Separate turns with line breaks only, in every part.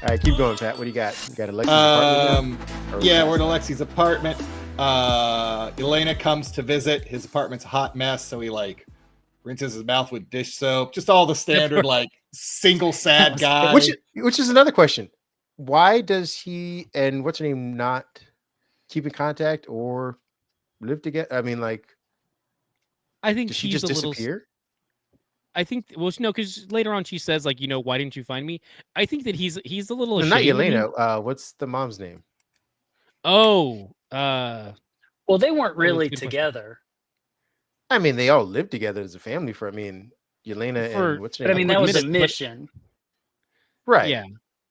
right, keep going, Pat. What do you got? You got Alexi's apartment?
Yeah, we're at Alexi's apartment. Elena comes to visit. His apartment's a hot mess, so he like rinses his mouth with dish soap. Just all the standard like single sad guy.
Which is another question. Why does he and what's her name not keep in contact or live together? I mean, like,
I think
does she
she's
just
a little.
disappear?
I think, well, no, because later on she says, like, why didn't you find me? I think that he's a little ashamed.
Not Elena. What's the mom's name?
Oh,
well, they weren't really together.
I mean, they all lived together as a family Elena and what's her name?
But I mean, that was a mission.
Right.
Yeah.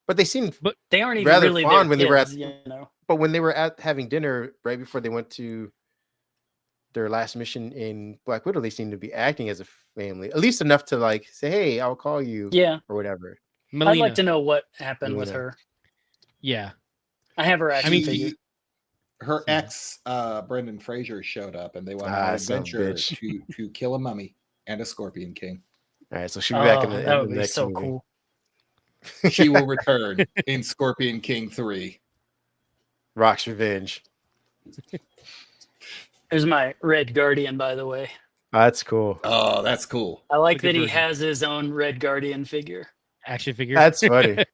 But they seemed
they aren't even
rather
really
fond when
kids,
they were at But when they were at having dinner right before they went to their last mission in Black Widow, they seemed to be acting as a family, at least enough to like say, "Hey, I'll call you," or whatever.
Melina.
I'd like to know what happened with her.
Yeah,
I have her action figure.
Her ex, Brendan Fraser, showed up, and they went on an adventure to kill a mummy and a Scorpion King.
All right, so she'll be back in the
that would be
next
so
movie.
cool.
She will return in Scorpion King 3.
Rock's Revenge.
There's my Red Guardian, by the way.
Oh, that's cool.
Oh, that's cool.
I like that he has his own Red Guardian figure.
Action figure.
That's funny.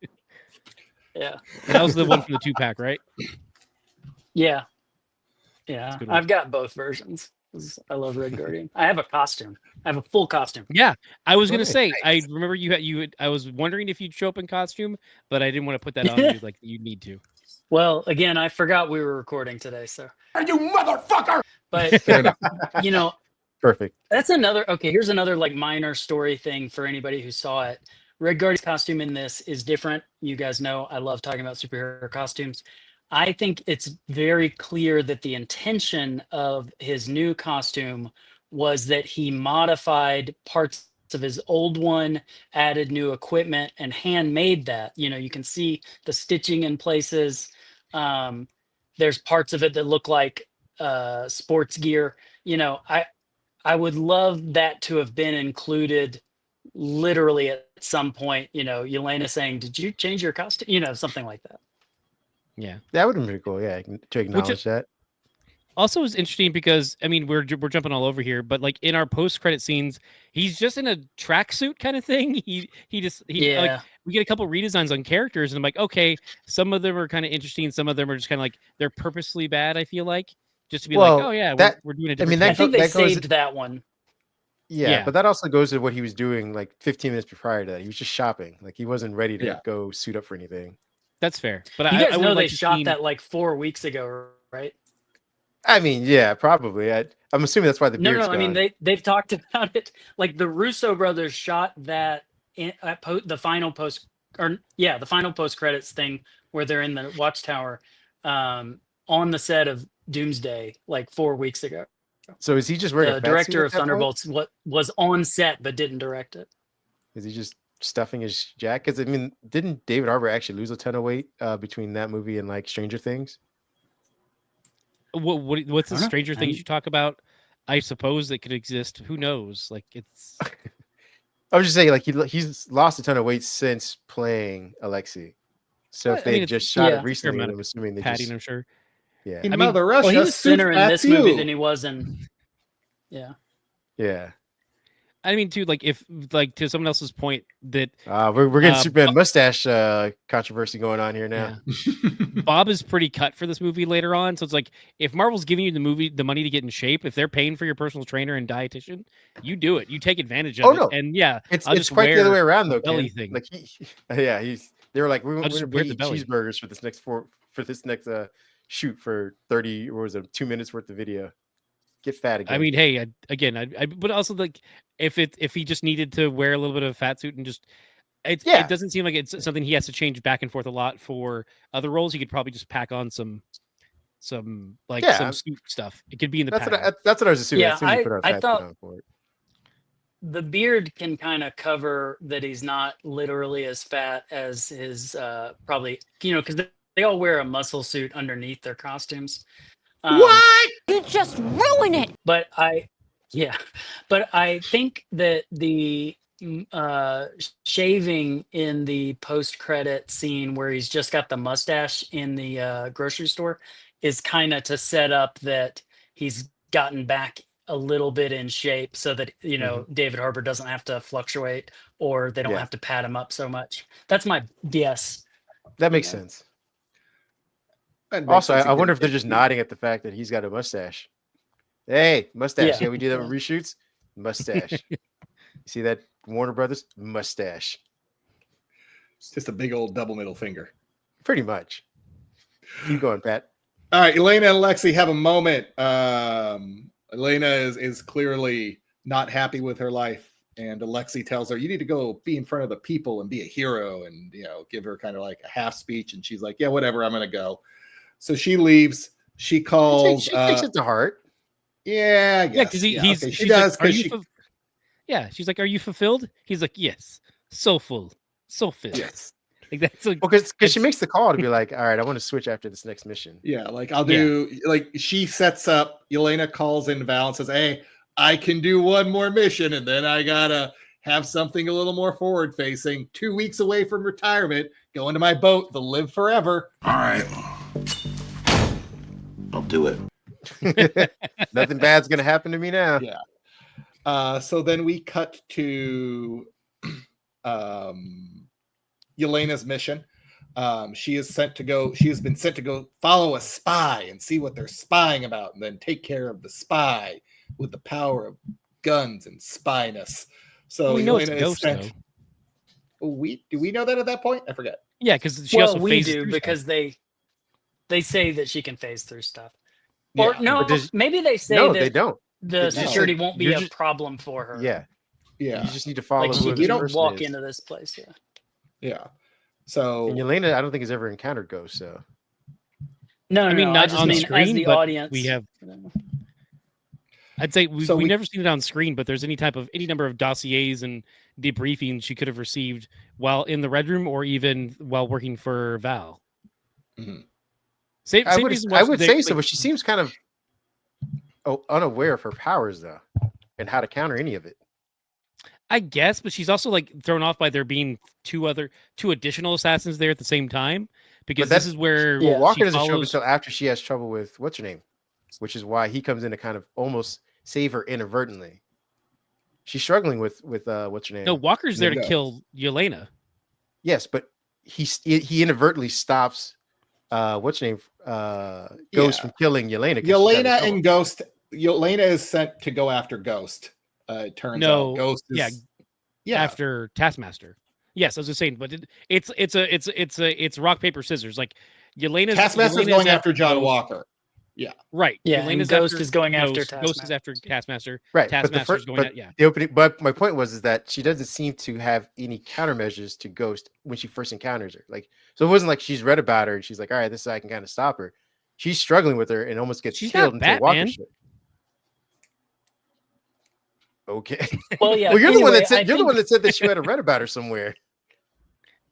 Yeah.
And that was the one from the 2-pack, right?
Yeah. Yeah. I've got both versions. I love Red Guardian. I have a costume. I have a full costume.
Yeah. I was gonna say, I remember I was wondering if you'd show up in costume, but I didn't want to put that on you like you need to.
Well, again, I forgot we were recording today, so.
You motherfucker!
But
perfect.
That's another. Okay, here's another like minor story thing for anybody who saw it. Red Guardian's costume in this is different. You guys know I love talking about superhero costumes. I think it's very clear that the intention of his new costume was that he modified parts of his old one, added new equipment, and handmade that. You can see the stitching in places. There's parts of it that look like sports gear. I would love that to have been included literally at some point, Yelena saying, "Did you change your costume?" Something like that.
Yeah,
that would have been pretty cool. Yeah, to acknowledge that. Also,
is interesting because I mean we're jumping all over here, but like in our post-credit scenes, he's just in a tracksuit kind of thing. He like, we get a couple redesigns on characters, and I'm like, okay, some of them are kind of interesting, some of them are just kind of like they're purposely bad. I feel like just to be like, oh yeah, we're doing it.
I think they saved that one.
Yeah, but that also goes to what he was doing like 15 minutes prior to that. He was just shopping, like he wasn't ready to go suit up for anything.
That's fair, but
you guys know they shot that like 4 weeks ago, right?
I mean, yeah, probably. I'm assuming that's why the beard's gone.
I mean they've talked about it. Like the Russo brothers shot that the final post credits thing where they're in the Watchtower on the set of Doomsday like 4 weeks ago.
So is he just wearing
the director of Thunderbolts? What was on set but didn't direct it?
Is he just stuffing his jacket? Because I mean, didn't David Harbour actually lose a ton of weight between that movie and like Stranger Things?
What's the Stranger Things you talk about? I suppose it could exist. Who knows? Like it's.
I was just saying, like he's lost a ton of weight since playing Alexei. So if they just shot it recently, I'm assuming they
padding. I'm sure.
Yeah,
he was
thinner in this movie than he was in. Yeah.
Yeah.
I mean, too, like if like to someone else's point that
we're getting Superman mustache controversy going on here now.
Yeah. Bob is pretty cut for this movie later on, so it's like if Marvel's giving you the money to get in shape, if they're paying for your personal trainer and dietitian, you do it. You take advantage of it.
No.
And yeah,
it's quite the other way around though.
Belly thing.
Like they were like, we're going to eat cheeseburgers for this next shoot for 30 or was it 2 minutes worth of video. Get fat again.
I mean, hey, but also like if he just needed to wear a little bit of a fat suit and just it doesn't seem like it's something he has to change back and forth a lot for other roles. He could probably just pack on some some suit stuff. It could be in the
that's what I was assuming.
Yeah, I thought the beard can kind of cover that he's not literally as fat as his probably because they all wear a muscle suit underneath their costumes.
What? You just ruin it.
But I think that the shaving in the post-credit scene where he's just got the mustache in the grocery store is kind of to set up that he's gotten back a little bit in shape so that, you know, David Harbour doesn't have to fluctuate or they don't have to pad him up so much. That's my guess.
That makes sense. Also, I wonder if they're just nodding at the fact that he's got a mustache. Hey, mustache. Yeah, we do that with reshoots. Mustache. You see that, Warner Brothers? Mustache.
It's just a big old double middle finger.
Pretty much. Keep going, Pat.
All right, Elena and Lexi have a moment. Elena is clearly not happy with her life, and Alexi tells her, you need to go be in front of the people and be a hero, and, you know, give her kind of like a half speech, and she's like, yeah, whatever, I'm going to go. So she leaves. She calls.
She takes it to heart.
Yeah,
yeah, because she does. Yeah, she's like, are you fulfilled? He's like, yes, so full, so filled.
Yes.
Like that's like,
because she makes the call to be like, all right, I want to switch after this next mission.
Yeah, like I'll do like she sets up. Elena calls in Val and says, hey, I can do one more mission, and then I gotta have something a little more forward facing. 2 weeks away from retirement, go into my boat, the live forever.
All right, I'll do it.
Nothing bad's gonna happen to me now.
Yeah. So then we cut to Yelena's mission. She has been sent to go follow a spy and see what they're spying about, and then take care of the spy with the power of guns and spyness. So
we know
Yelena
it's Ghost,
sent. Do we know that at that point? I forget.
Yeah, because she also
we do
because
stuff. They say that she can phase through stuff.
Yeah.
Or no, maybe they say
no,
that
they don't.
The security won't be a problem for her.
Yeah.
Yeah.
You just need to follow.
Like you don't walk into this place. Yeah.
Yeah. So
and Yelena, I don't think has ever encountered ghosts. So
no,
I mean, not
I just
on
mean
screen,
as the
but
audience.
we have. I'd say we've never seen it on screen, but there's any number of dossiers and debriefings she could have received while in the Red Room or even while working for Val.
Mm-hmm.
I would say so, but she seems kind of unaware of her powers though, and how to counter any of it.
I guess, but she's also like thrown off by there being two additional assassins there at the same time, because this is where
Walker doesn't show up until after she has trouble with what's her name, which is why he comes in to kind of almost save her inadvertently. She's struggling with what's her name.
No, Walker's there to kill Yelena.
Yes, but he inadvertently stops what's her name Ghost from killing Yelena.
Yelena and Ghost. Yelena is sent to go after Ghost. It turns out Ghost is
after Taskmaster. Yes, I was just saying, but it's rock paper scissors. Like
Taskmaster's going after John Walker. Yeah.
Right.
Yeah. And Ghost is going after Taskmaster.
Ghost is after Taskmaster.
Right.
Taskmaster's going at
the opening. But my point was that she doesn't seem to have any countermeasures to Ghost when she first encounters her. Like, so it wasn't like she's read about her and she's like, all right, this is how I can kind of stop her. She's struggling with her and almost gets killed until Walker shit. Okay.
Well, yeah.
Well, you're the one that said that she had read about her somewhere.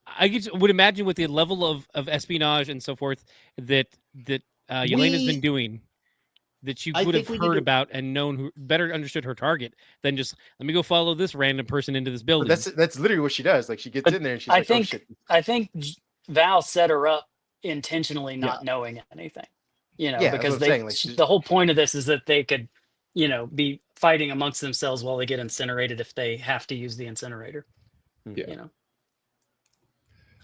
I would imagine with the level of espionage and so forth that Yelena's been doing, that you would have heard about and known better understood her target than just let me go follow this random person into this building.
But that's literally what she does. Like she gets in there and she's like, oh shit.
I think Val set her up intentionally, not knowing anything. You know, because the whole point of this is that they could, you know, be fighting amongst themselves while they get incinerated if they have to use the incinerator.
Yeah.
You know.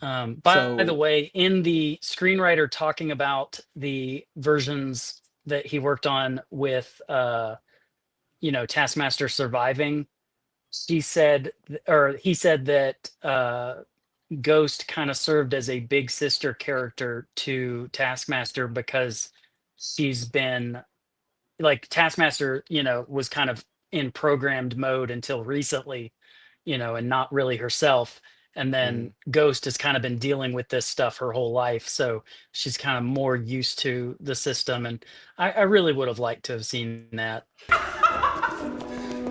By the way, in the screenwriter talking about the versions that he worked on with, Taskmaster surviving, he said that Ghost kind of served as a big sister character to Taskmaster because she's been like Taskmaster, was kind of in programmed mode until recently, and not really herself. And then Ghost has kind of been dealing with this stuff her whole life. So she's kind of more used to the system. And I really would have liked to have seen that.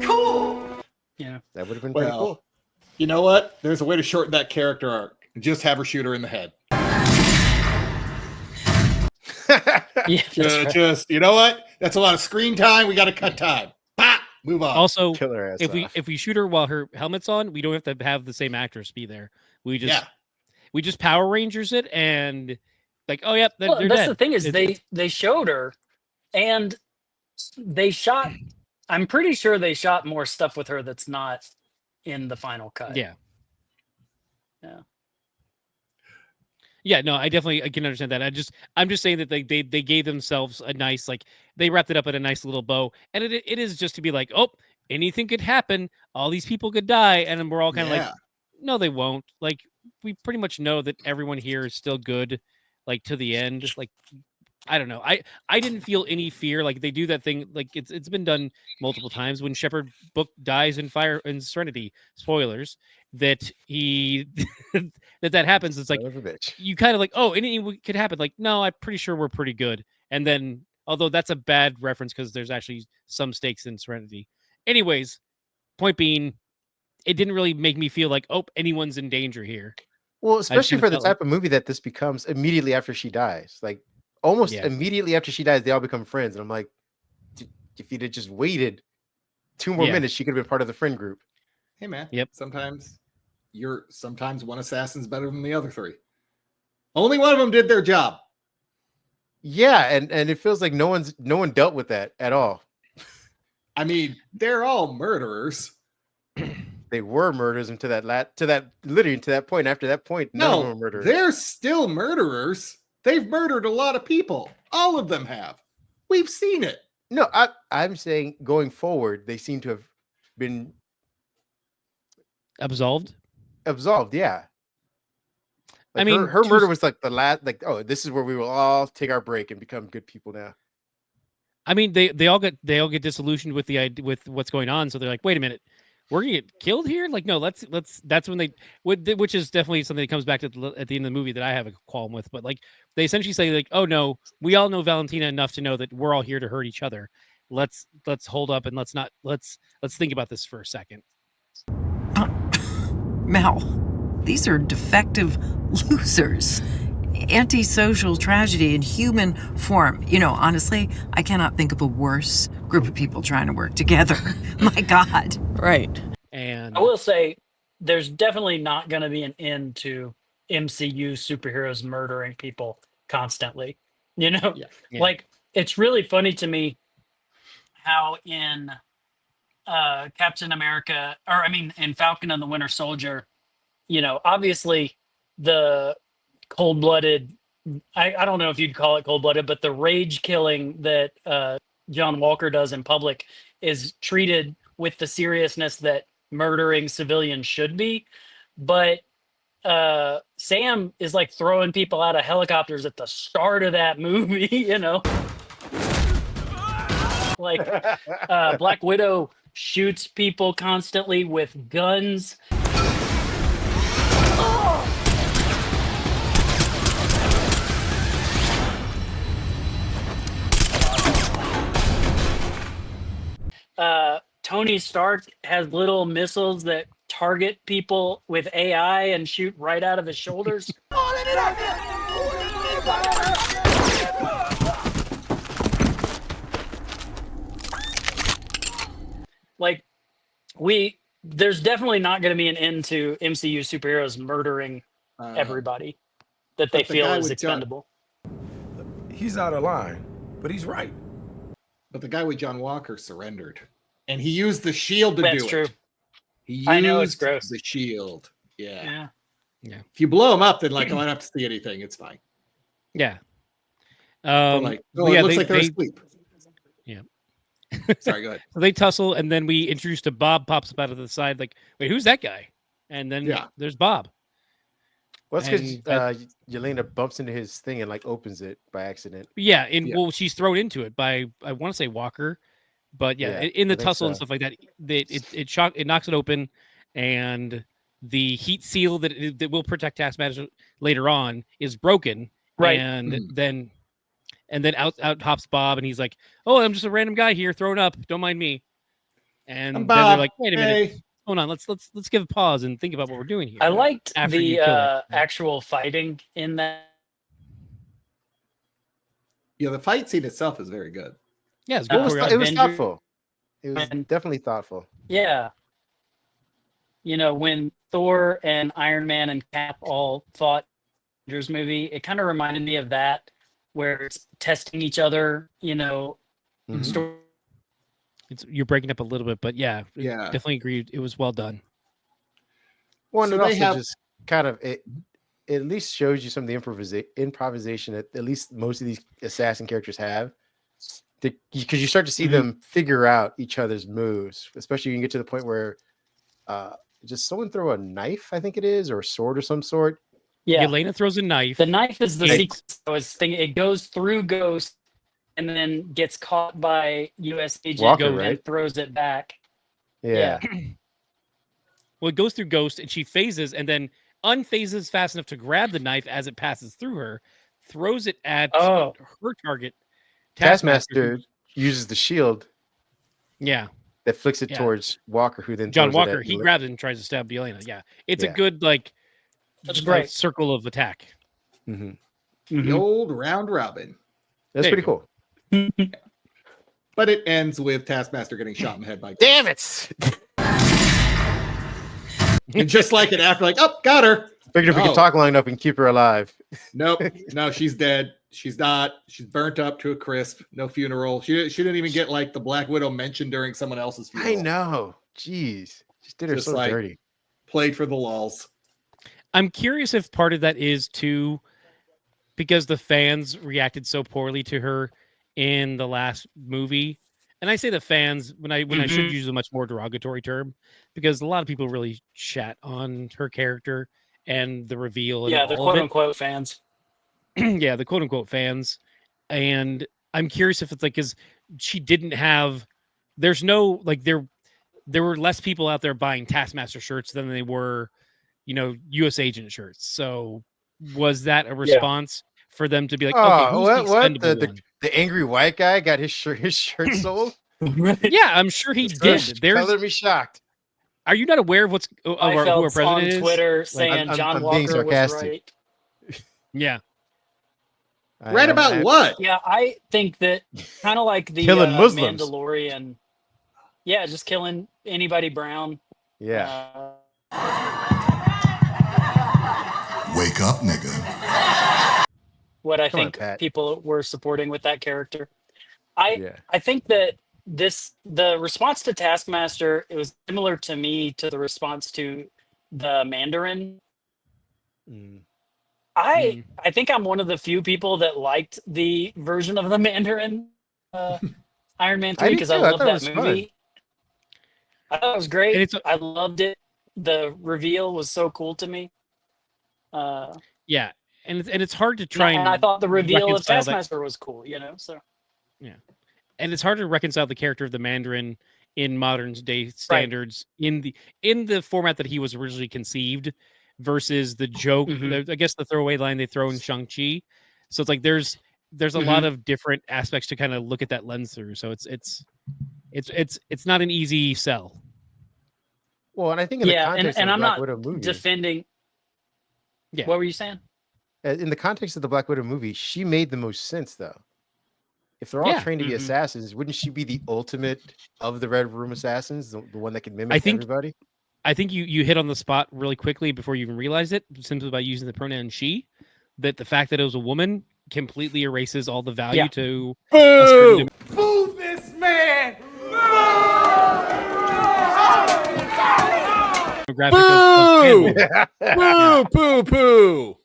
Cool.
Yeah. That would have been pretty cool.
You know what? There's a way to shorten that character arc. Just have her shoot her in the head.
Yeah,
just you know what? That's a lot of screen time. We got to cut time. Pop! Move on.
Also,
Kill her ass
if we shoot her while her helmet's on, we don't have to have the same actress be there. We just Power Rangers it and like, oh yep, they're
that's
dead.
The thing is they showed her, and they shot. I'm pretty sure they shot more stuff with her that's not in the final cut.
Yeah.
Yeah.
Yeah, no, I can understand that. I'm just saying that they gave themselves a nice, like, they wrapped it up at a nice little bow, and it is just to be like, oh, anything could happen, all these people could die, and then we're all kind of like, no, they won't. Like, we pretty much know that everyone here is still good, like, to the end. Like, I don't know. I didn't feel any fear. Like, they do that thing, like it's been done multiple times when Shepard Book dies in Serenity. Spoilers. That he that happens. It's like you kind of like, oh, anything could happen. Like, no, I'm pretty sure we're pretty good. And then, although that's a bad reference because there's actually some stakes in Serenity. Anyways, point being, it didn't really make me feel like, oh, anyone's in danger here.
Well, especially for the type of movie that this becomes immediately after she dies. Like, almost immediately after she dies, they all become friends. And I'm like, if you'd have just waited 2 more minutes, she could have been part of the friend group.
Hey, man.
Yep.
Sometimes one assassin's better than the other 3. Only one of them did their job.
Yeah, and it feels like no one dealt with that at all.
I mean, they're all murderers.
They were murderers until literally to that point. After that point, none of them were murderers.
They're still murderers. They've murdered a lot of people. All of them have. We've seen it.
No, I'm saying going forward, they seem to have been
absolved.
Yeah. Like,
I mean,
her murder was like the last. Like, oh, this is where we will all take our break and become good people now.
I mean, they all get disillusioned with with what's going on. So they're like, wait a minute, we're gonna get killed here? Like, no, let's. That's when which is definitely something that comes back at the end of the movie that I have a qualm with. But like, they essentially say like, oh no, we all know Valentina enough to know that we're all here to hurt each other. Let's hold up and let's think about this for a second.
Mel, these are defective losers. Antisocial tragedy in human form. You know, honestly, I cannot think of a worse group of people trying to work together. My God.
Right.
And I will say, there's definitely not going to be an end to MCU superheroes murdering people constantly. You know, like, it's really funny to me how in Captain America, in Falcon and the Winter Soldier, you know, obviously the cold-blooded, I don't know if you'd call it cold-blooded, but the rage killing that John Walker does in public is treated with the seriousness that murdering civilians should be. But Sam is like throwing people out of helicopters at the start of that movie, you know? Like, Black Widow shoots people constantly with guns. Tony Stark has little missiles that target people with AI and shoot right out of his shoulders. Like, there's definitely not going to be an end to MCU superheroes murdering everybody that they feel is expendable.
He's out of line, but he's right.
But the guy with John Walker surrendered, and he used the shield to do it. That's true.
I know it's gross.
The shield.
Yeah.
If you blow him up, then like, I don't have to see anything. It's fine.
Yeah.
It looks like they're asleep.
Yeah.
Sorry, go ahead.
So they tussle, and then we introduce to Bob, pops up out of the side, like, wait, who's that guy? And then there's Bob.
Well, that's because Yelena bumps into his thing and like opens it by accident.
Yeah, well, she's thrown into it by, I want to say Walker, but in the tussle and stuff like that, it knocks it open, and the heat seal that will protect Taskmaster later on is broken,
right?
And then out hops Bob, and he's like, "Oh, I'm just a random guy here, thrown up. Don't mind me." And then they're like, "Wait a minute, hold on. Let's give a pause and think about what we're doing here."
I liked the actual fighting in that.
Yeah, the fight scene itself is very good.
Yeah, it's good.
It was thoughtful. It was definitely thoughtful.
Yeah. When Thor and Iron Man and Cap all fought Avengers movie, it kind of reminded me of that, where it's testing each other,
Mhm.
You're breaking up a little bit, but yeah,
Yeah.
definitely agreed. It was well done.
Well, and
So
it
they
also
have-
just kind of it at least shows you some of the improvisation that at least most of these assassin characters have, because you start to see them figure out each other's moves, especially you can get to the point where just someone throw a knife, I think it is, or a sword or some sort.
Yeah.
Elena throws a knife.
The knife is the
It's-
sequence I was thinking. It goes through Ghost and then gets caught by US agent
Walker,
and
right?
throws it back.
Yeah.
Well, it goes through Ghost and she phases and then unphases fast enough to grab the knife as it passes through her, throws it at her target.
Taskmaster uses the shield.
Yeah.
That flicks it towards Walker, who then
John
throws
Walker.
it
He grabs it and tries to stab Elena. Yeah, it's a
Yeah.
good
That's great.
circle of attack.
The old round robin.
That's pretty cool.
But it ends with Taskmaster getting shot in the head by.
Damn it!
And just like it, after got her.
Figured if we could talk long enough and keep her alive.
Nope. No, she's dead. She's not. She's burnt up to a crisp. No funeral. She didn't even get the Black Widow mentioned during someone else's funeral.
I know. Jeez. Just did her so dirty.
Played for the lulz.
I'm curious if part of that is too because the fans reacted so poorly to her in the last movie. And I say the fans when I should use a much more derogatory term, because a lot of people really shat on her character and the reveal. And
the quote unquote fans.
Yeah, the quote unquote fans. And I'm curious if it's because she didn't have, there's no, there were less people out there buying Taskmaster shirts than they were, US agent shirts. So was that a response for them to be like, okay, who's the expendable one?
The angry white guy got his shirt sold?
Yeah, I'm sure he did.
Color me shocked.
Are you not aware of who our president
on
is?
Twitter saying John Walker was right.
Yeah.
Right about what?
Yeah, I think that kind of like the
killing Muslims.
Mandalorian. Yeah, just killing anybody brown.
Yeah.
Wake up, nigga.
What I think people were supporting with that character. I think that the response to Taskmaster, it was similar to me to the response to the Mandarin. I think I'm one of the few people that liked the version of the Mandarin Iron Man 3 because I love that movie. I thought it was great. I loved it. The reveal was so cool to me.
Yeah, and it's hard to try
and I thought the reveal of Taskmaster was cool, so
yeah. And it's hard to reconcile the character of the Mandarin in modern day standards in the format that he was originally conceived versus the joke. I guess the throwaway line they throw in Shang-Chi. So it's there's a lot of different aspects to kind of look at that lens through. So it's not an easy sell.
Well, and I think in the context of the Black Widow movie,
defending. Yeah. What were you saying?
In the context of the Black Widow movie, she made the most sense, though. If they're all trained to be assassins, wouldn't she be the ultimate of the Red Room assassins, the one that can mimic everybody?
I think you hit on the spot really quickly before you even realized it, simply by using the pronoun she, that the fact that it was a woman completely erases all the value to...
Boo!
Boo this man!
Boo! Boo! Poo! Poo!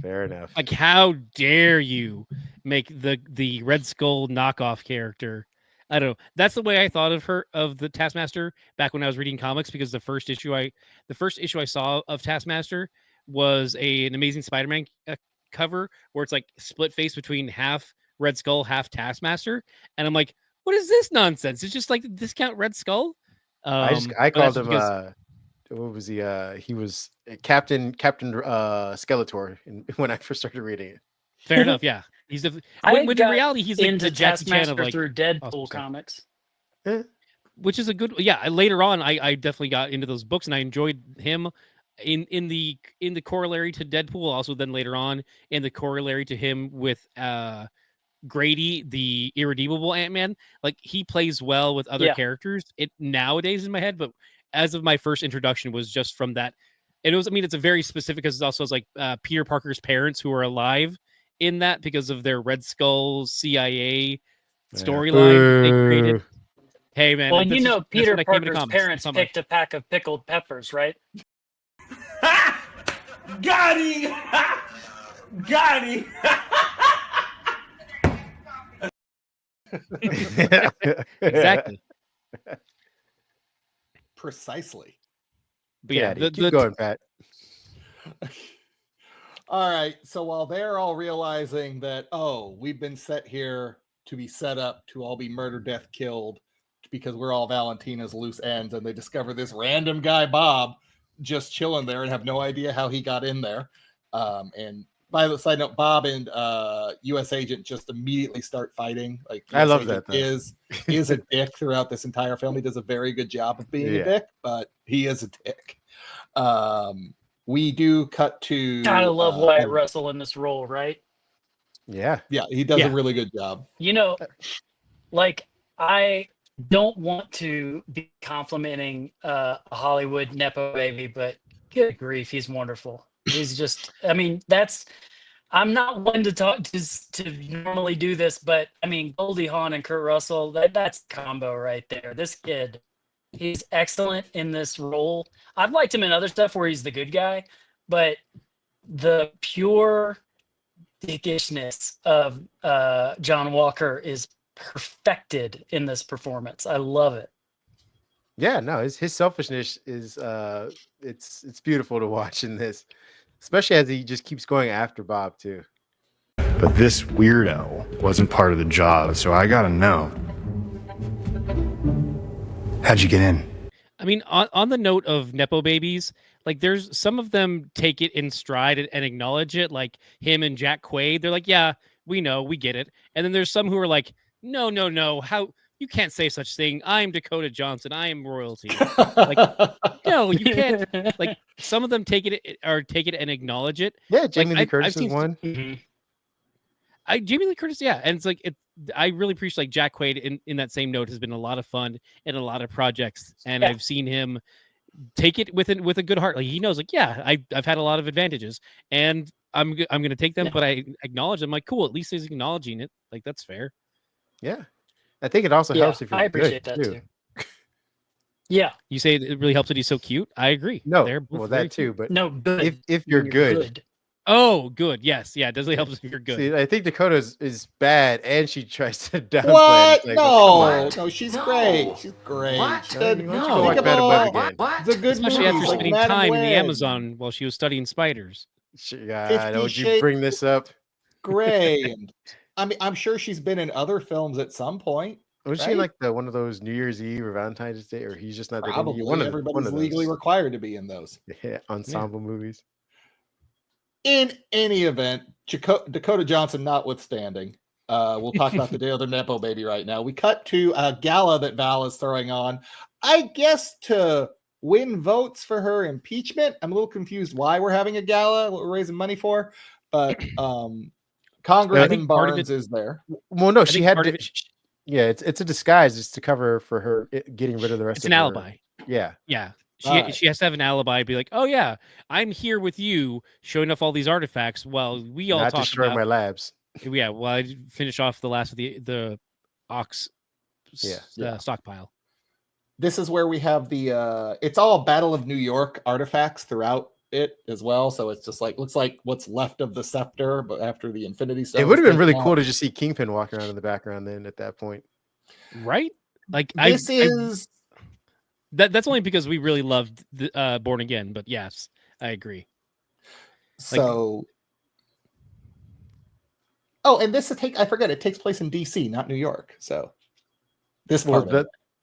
Fair enough.
How dare you make the Red Skull knockoff character? I don't know. That's the way I thought of the Taskmaster back when I was reading comics, because the first issue I saw of Taskmaster was an Amazing Spider-Man cover where it's split face between half Red Skull, half Taskmaster, and I'm like, what is this nonsense? It's just discount Red Skull.
I called him. What was he? He was Captain Skeletor when I first started reading it.
Fair enough. Yeah, he's in reality he's
into
the Jackie Chan of
through Deadpool comics,
which is a good. Yeah, later on, I definitely got into those books and I enjoyed him in the corollary to Deadpool. Also, then later on in the corollary to him with Grady, the irredeemable Ant-Man, like he plays well with other characters. It nowadays in my head, but as of my first introduction was just from that. And it was, I mean, it's a very specific because it's also like Peter Parker's parents who are alive in that because of their Red Skull CIA storyline they created. Hey man,
well, you know, Peter Parker's parents picked a pack of pickled peppers, right?
Got him! Got him!
Exactly.
Precisely.
But yeah,
keep going, Pat.
All right. So while they're all realizing that, oh, we've been set here to be set up to all be murder, death, killed because we're all Valentina's loose ends, and they discover this random guy, Bob, just chilling there and have no idea how he got in there. And by the side note, Bob and U.S. Agent just immediately start fighting. Like
I love that.
Is a dick throughout this entire film. He does a very good job of being a dick, but he is a dick. We do cut to.
Gotta love Wyatt Russell in this role, right?
Yeah, he does a really good job.
You know, like I don't want to be complimenting a Hollywood nepo baby, but good grief, he's wonderful. He's just, I mean, I'm not one to talk to normally do this, but I mean, Goldie Hawn and Kurt Russell, that's combo right there. This kid, he's excellent in this role. I've liked him in other stuff where he's the good guy, but the pure dickishness of John Walker is perfected in this performance. I love it.
Yeah, no, his selfishness is it's beautiful to watch in this, especially as he just keeps going after Bob too.
But this weirdo wasn't part of the job, so I gotta know. How'd you get in?
I mean, on the note of nepo babies, like there's some of them take it in stride and acknowledge it, like him and Jack Quaid. They're like, yeah, we know, we get it. And then there's some who are like, no, how you can't say such thing. I'm Dakota Johnson. I am royalty. Like, no, you can't. Like some of them take it and acknowledge it.
Yeah, Jamie
Lee
Curtis is one.
Jamie Lee Curtis, yeah, and it's like I really appreciate like Jack Quaid in that same note has been a lot of fun in a lot of projects, and I've seen him take it with a good heart. Like he knows, like I've had a lot of advantages, and I'm gonna take them, but I acknowledge them. Like cool, at least he's acknowledging it. Like that's fair.
Yeah, I think it also helps if you're
I appreciate
good,
that too. Yeah,
you say it really helps that he's so cute. I agree.
No,
they're both
well that too, but
no, good.
If you're good.
Oh, good. Yes, yeah. It doesn't help if you're good.
See, I think Dakota is bad, and she tries to downplay.
What?
Like,
no, she's great. She's great.
What?
She did,
No.
think about
What?
the good
Especially
movies,
after
like
spending
Madam
time in the
Web.
Amazon while she was studying spiders.
Don't you bring this up?
Great. I mean, I'm sure she's been in other films at some point.
Was
right?
she like one of those New Year's Eve or Valentine's Day, or he's just not
Probably.
one of
Everybody's
those.
legally required to be in those
ensemble movies.
In any event, Dakota Johnson notwithstanding, we'll talk about the other nepo baby right now. We cut to a gala that Val is throwing on, I guess to win votes for her impeachment. I'm a little confused why we're having a gala, what we're raising money for, but Congressman Barnes is there.
Well, no, she had to. Yeah, it's a disguise. It's to cover for her getting rid of the rest.
It's
of
an
her.
alibi.
Yeah.
She has to have an alibi. Be like, oh yeah, I'm here with you, showing off all these artifacts while we all
not
talk
destroy
about
my labs.
Yeah, well, I finish off the last of the ox stockpile.
This is where we have the it's all Battle of New York artifacts throughout it as well. So it's just like looks like what's left of the scepter, but after the Infinity Stone.
It would have been really cool to just see Kingpin walking around in the background then at that point.
Right? Like that's only because we really loved the, Born Again, but yes, I agree.
So and this I forget it takes place in DC, not New York. So this part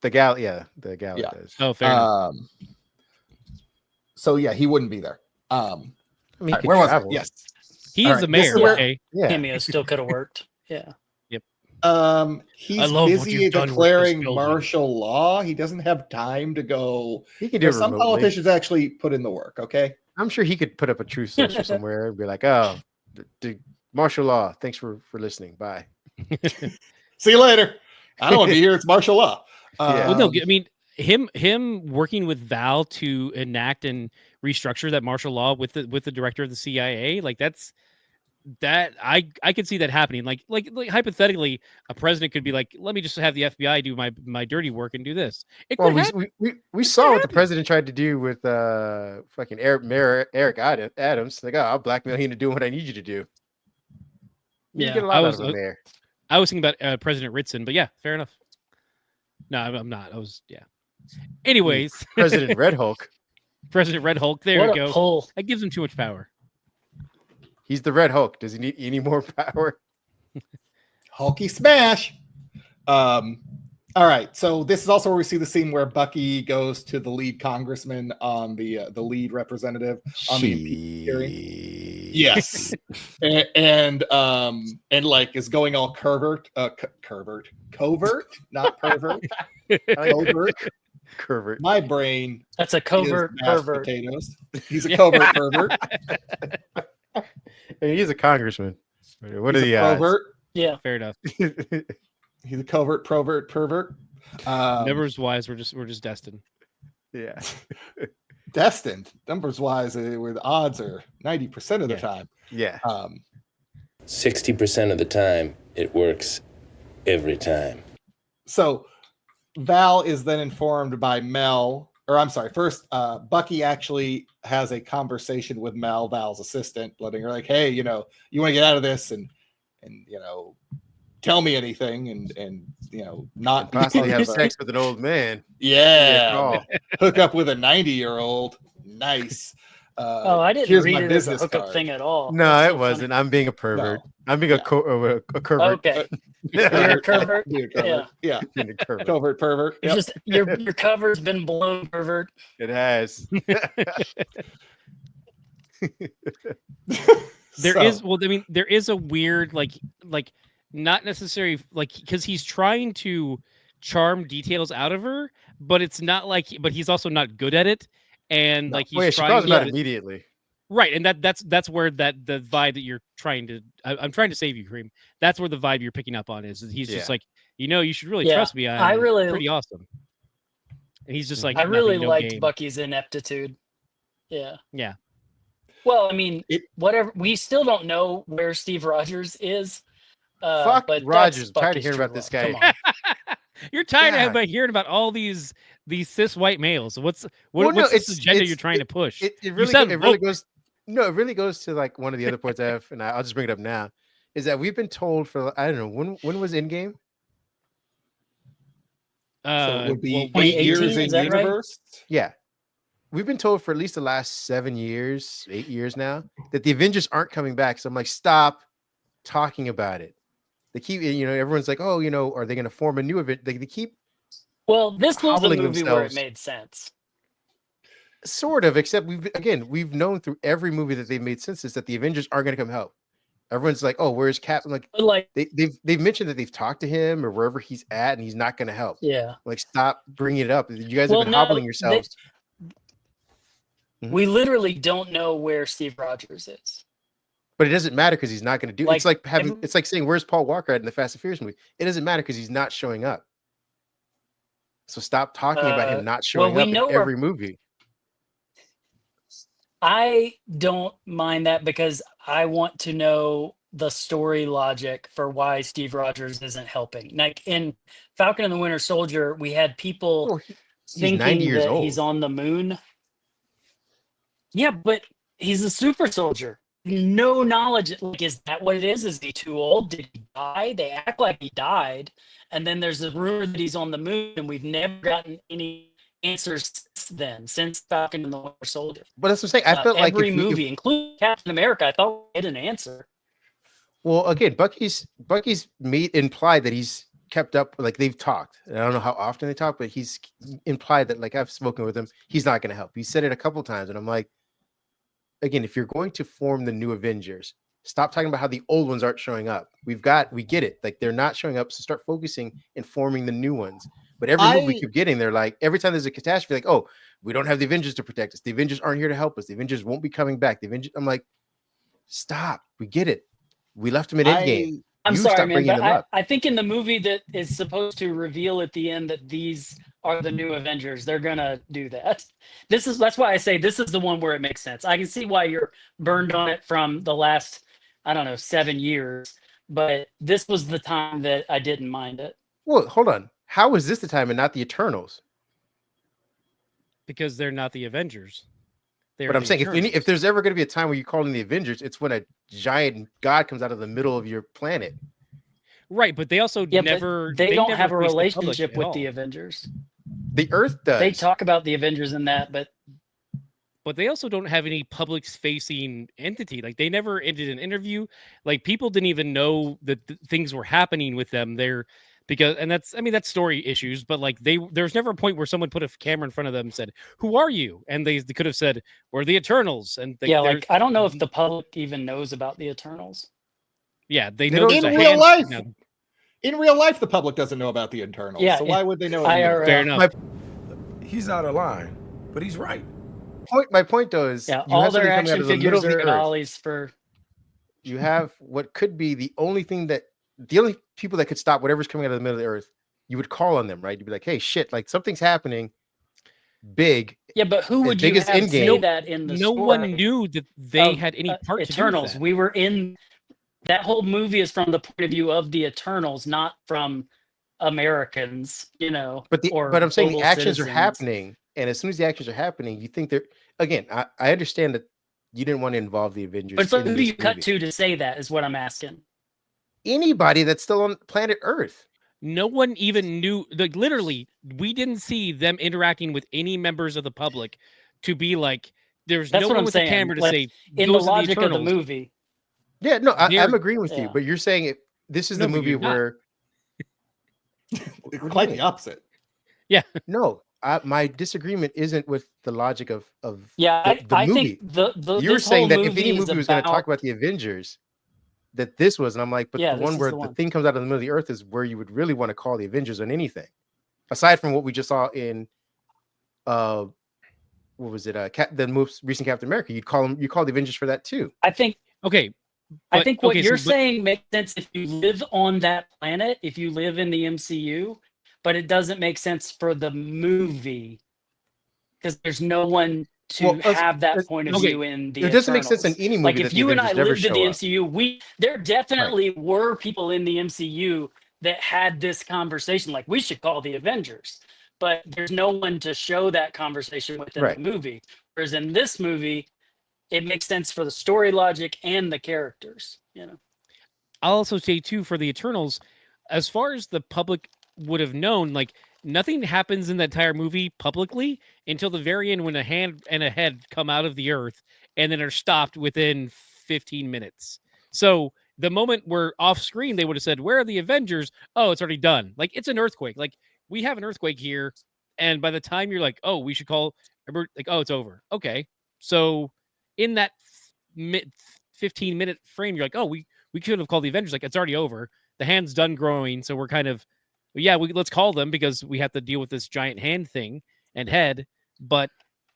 the gala does.
Oh, fair enough.
So yeah, he wouldn't be there.
I mean,
where was it? Yes.
He is the mayor. Okay.
Cameo still could have worked. Yeah.
He's busy declaring martial law. He doesn't have time to go.
He can do it
some
remotely.
Politicians actually put in the work. Okay,
I'm sure he could put up a truth social somewhere and be like, "Oh, the martial law. Thanks for listening. Bye."
See you later. I don't want to be here. It's martial law.
Well, no, I mean him working with Val to enact and restructure that martial law with the director of the CIA, like that I could see that happening. Like hypothetically, a president could be like, "Let me just have the FBI do my dirty work and do this."
We saw what the president tried to do with fucking Mayor Eric Adams. Like, oh, I'll blackmail you into doing what I need you to do. You get a lot out of him there.
I was thinking about President Ritson, but yeah, fair enough. No, I'm not. I was Anyways,
President Red Hulk.
President Red Hulk. There
what
we
a
go.
Pull.
That gives him too much power.
He's the Red Hulk. Does he need any more power?
Hulky smash. All right. So this is also where we see the scene where Bucky goes to the lead congressman on the lead representative on the impeachment hearing. Yes. and like is going all covert, not pervert.
Covert.
My brain.
That's a covert pervert.
Potatoes. He's a covert pervert.
Hey, he's a congressman. What are the odds?
Covert.
Yeah,
fair enough.
He's a covert pervert.
Numbers wise, we're just destined.
Yeah.
Destined. Numbers wise, where the odds are 90% of the time.
Yeah.
60% of the time, it works every time.
So Val is then informed by Mel, or I'm sorry, first Bucky actually has a conversation with Mel, Val's assistant, letting her like, hey, you want to get out of this and tell me anything and not
possibly have sex with an old man.
Yeah. Hook up with a 90-year-old. Nice.
I didn't read it as a hookup thing at all.
No, it wasn't. Funny. I'm being a pervert. No. I'm being a covert.
Okay. You're a covert?
Yeah. Covert pervert.
Yep. Just your cover's been blown, pervert.
It has.
There is a weird like not necessarily like because he's trying to charm details out of her, but it's not like but he's also not good at it. And like he's
trying to that immediately.
Right. And that's where the vibe that you're trying to I'm trying to save you, Kareem. That's where the vibe you're picking up on is he's just like, you should really trust me. I'm pretty awesome. And he's just like,
I really liked Bucky's ineptitude. Yeah.
Yeah.
Well, I mean, whatever. We still don't know where Steve Rogers is.
Fuck
but
Rogers. I'm tired of hearing about this guy.
You're tired of hearing about all these cis white males. What's this agenda you're trying to push?
It really goes. No, it really goes to like one of the other points I have, and I'll just bring it up now. Is that we've been told for I don't know when was Endgame?
So it would be 8 years in universe.
Right? Yeah. We've been told for at least the last 7 years, 8 years now, that the Avengers aren't coming back. So I'm like, stop talking about it. They keep, everyone's like, oh, are they going to form a new event? They keep.
Well, this was the movie where it made sense.
Sort of, except we've known through every movie that they've made sense is that the Avengers aren't going to come help. Everyone's like, oh, where's Cap? Like they've mentioned that they've talked to him or wherever he's at, and he's not going to help.
Yeah.
Like, stop bringing it up. You guys have been hobbling yourselves.
We literally don't know where Steve Rogers is.
But it doesn't matter because he's not going to do it. It's like saying, where's Paul Walker at in the Fast and Furious movie? It doesn't matter because he's not showing up. So stop talking about him not showing up in every movie.
I don't mind that because I want to know the story logic for why Steve Rogers isn't helping. Like in Falcon and the Winter Soldier, we had people thinking that he's on the moon. Yeah, but he's a super soldier. No knowledge. Like, is that what it is? Is he too old? Did he die? They act like he died. And then there's a rumor that he's on the moon, and we've never gotten any answers since Falcon and the Winter Soldier.
But that's what I'm saying. I felt like
every movie, including Captain America, I thought we had an answer.
Well, again, Bucky's implied that he's kept up, like they've talked. I don't know how often they talk, but he's implied that, like I've spoken with him, he's not going to help. He said it a couple times, and I'm like, again, if you're going to form the new Avengers, stop talking about how the old ones aren't showing up. We get it. Like they're not showing up, so start focusing and forming the new ones. But every movie we keep getting, they're like, every time there's a catastrophe, like, oh, we don't have the Avengers to protect us. The Avengers aren't here to help us. The Avengers won't be coming back. I'm like, stop. We get it. We left them at Endgame.
I'm
You
sorry,
stop
man,
bringing
but
them up.
I think in the movie that is supposed to reveal at the end that these are the new Avengers, they're gonna do that. That's why I say this is the one where it makes sense. I can see why you're burned on it from the last, I don't know, 7 years, but this was the time that I didn't mind it.
Well, hold on. How is this the time and not the Eternals?
Because they're not the Avengers.
But I'm saying if there's ever going to be a time where you call in the Avengers, it's when a giant god comes out of the middle of your planet.
Right, but they also never.
They don't
never
have a
face the public
relationship
at
with
all.
the Avengers.
The Earth does.
They talk about the Avengers in that, but
they also don't have any public-facing entity. Like they never did an interview. Like people didn't even know that things were happening with them there, because that's story issues. But like there's never a point where someone put a camera in front of them and said, "Who are you?" And they could have said, "We're the Eternals." And
I don't know if the public even knows about the Eternals.
Yeah, they know
in real life. In real life, the public doesn't know about the Eternals. Yeah, so why would they know?
Fair enough.
He's out of line, but he's right.
My point though is,
all their action figures are ollies for.
You have what could be the only people that could stop whatever's coming out of the middle of the Earth. You would call on them, right? You'd be like, "Hey, shit! Like something's happening, big."
Yeah, but who would you have say that in the story?
No one knew that they had any part to
Eternals.
Do with that.
We were in. That whole movie is from the point of view of the Eternals, not from Americans,
But I'm saying the actions are happening, and as soon as the actions are happening, you think they're again. I understand that you didn't want to involve the Avengers.
But so who do you cut to say that is what I'm asking.
Anybody that's still on planet Earth.
No one even knew. Like literally, we didn't see them interacting with any members of the public to be like. There's no one with a camera to say
in the logic of the movie.
Yeah, no, I'm agreeing with you, but you're saying this is the movie where
quite the opposite.
Yeah,
no, my disagreement isn't with the logic of the
I
movie.
Think
you're saying that if any movie was going to talk about the Avengers, that this was, and I'm like, but the one where the thing comes out of the middle of the Earth is where you would really want to call the Avengers on anything, aside from what we just saw in what was it? The most recent Captain America. You call the Avengers for that too.
I think
okay.
I think what you're saying makes sense if you live on that planet, if you live in the MCU, but it doesn't make sense for the movie because there's no one to have that point of view in the.
It doesn't make sense in any movie.
Like if you and I lived in the MCU, there definitely were people in the MCU that had this conversation. Like we should call the Avengers, but there's no one to show that conversation within the movie. Whereas in this movie, it makes sense for the story logic and the characters,
I'll also say too, for the Eternals, as far as the public would have known, like nothing happens in the entire movie publicly until the very end when a hand and a head come out of the earth and then are stopped within 15 minutes. So the moment we're off screen, they would have said, "Where are the Avengers?" Oh, it's already done. Like it's an earthquake. Like we have an earthquake here. And by the time you're like, "Oh, we should call," like, "Oh, it's over." Okay. So in that 15-minute frame, you're like, "Oh, we could have called the Avengers." Like it's already over. The hand's done growing, so we're kind of, let's call them because we have to deal with this giant hand thing and head. But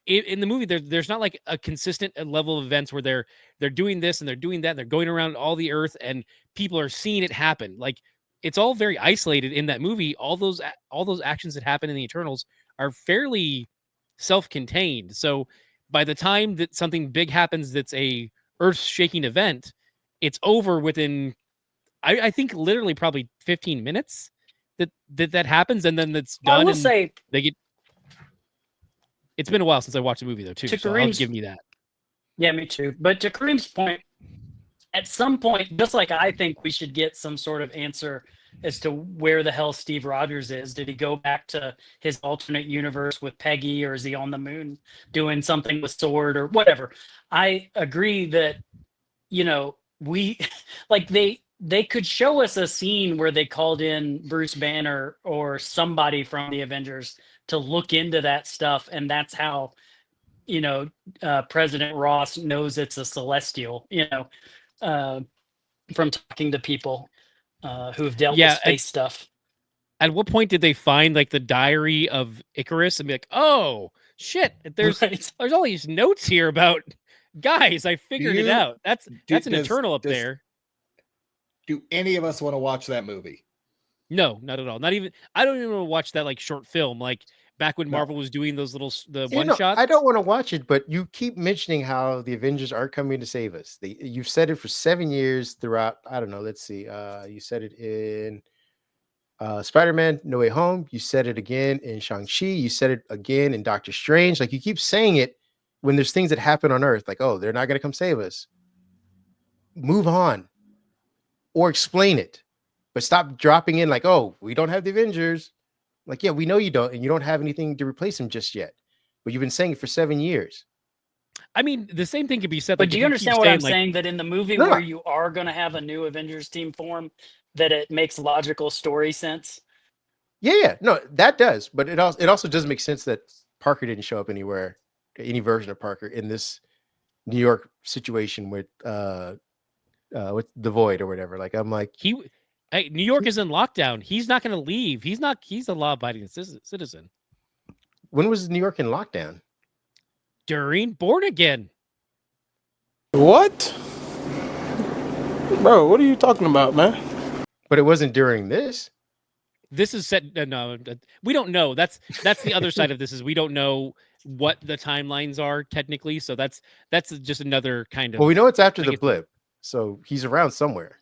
in the movie, there's not like a consistent level of events where they're doing this and they're doing that. And they're going around all the Earth and people are seeing it happen. Like it's all very isolated in that movie. All those actions that happen in the Eternals are fairly self-contained. So by the time that something big happens, that's a earth-shaking event, it's over within, I think, literally probably 15 minutes that happens, and then it's done.
I will say
they get. It's been a while since I watched the movie though, too. So I'll give me that.
Yeah, me too. But to Kareem's point, at some point, just like I think we should get some sort of answer as to where the hell Steve Rogers is. Did he go back to his alternate universe with Peggy, or is he on the moon doing something with Sword or whatever? I agree that, we like they could show us a scene where they called in Bruce Banner or somebody from the Avengers to look into that stuff. And that's how, President Ross knows it's a Celestial, from talking to people who've dealt with space stuff.
At what point did they find like the diary of Icarus and be like, "Oh shit, there's all these notes here about guys, I figured it out. That's an Eternal up there."
Do any of us want to watch that movie?
No, not at all. Not even. I don't even want to watch that like short film, like back when Marvel was doing those little one shots.
I don't want to watch it, but you keep mentioning how the Avengers aren't coming to save us. You've said it for 7 years throughout. I don't know. Let's see. You said it in Spider-Man: No Way Home. You said it again in Shang-Chi. You said it again in Doctor Strange. Like you keep saying it when there's things that happen on Earth. Like, oh, they're not going to come save us. Move on, or explain it, but stop dropping in like, oh, we don't have the Avengers. Like, yeah, we know you don't, and you don't have anything to replace them just yet. But you've been saying it for 7 years.
I mean, the same thing could be said.
But
like,
do you understand what I'm saying? That in the movie where you are going to have a new Avengers team form, that it makes logical story sense.
Yeah, no, that does. But it also does make sense that Parker didn't show up anywhere, any version of Parker in this New York situation with the Void or whatever. Like, I'm like,
New York is in lockdown. He's not going to leave. He's a law-abiding citizen.
When was New York in lockdown?
During Born Again.
What? Bro, what are you talking about, man?
But it wasn't during this.
This is set. No, we don't know. That's the other side of this is we don't know what the timelines are technically. So that's just another kind of.
Well, we know it's after the blip, so he's around somewhere.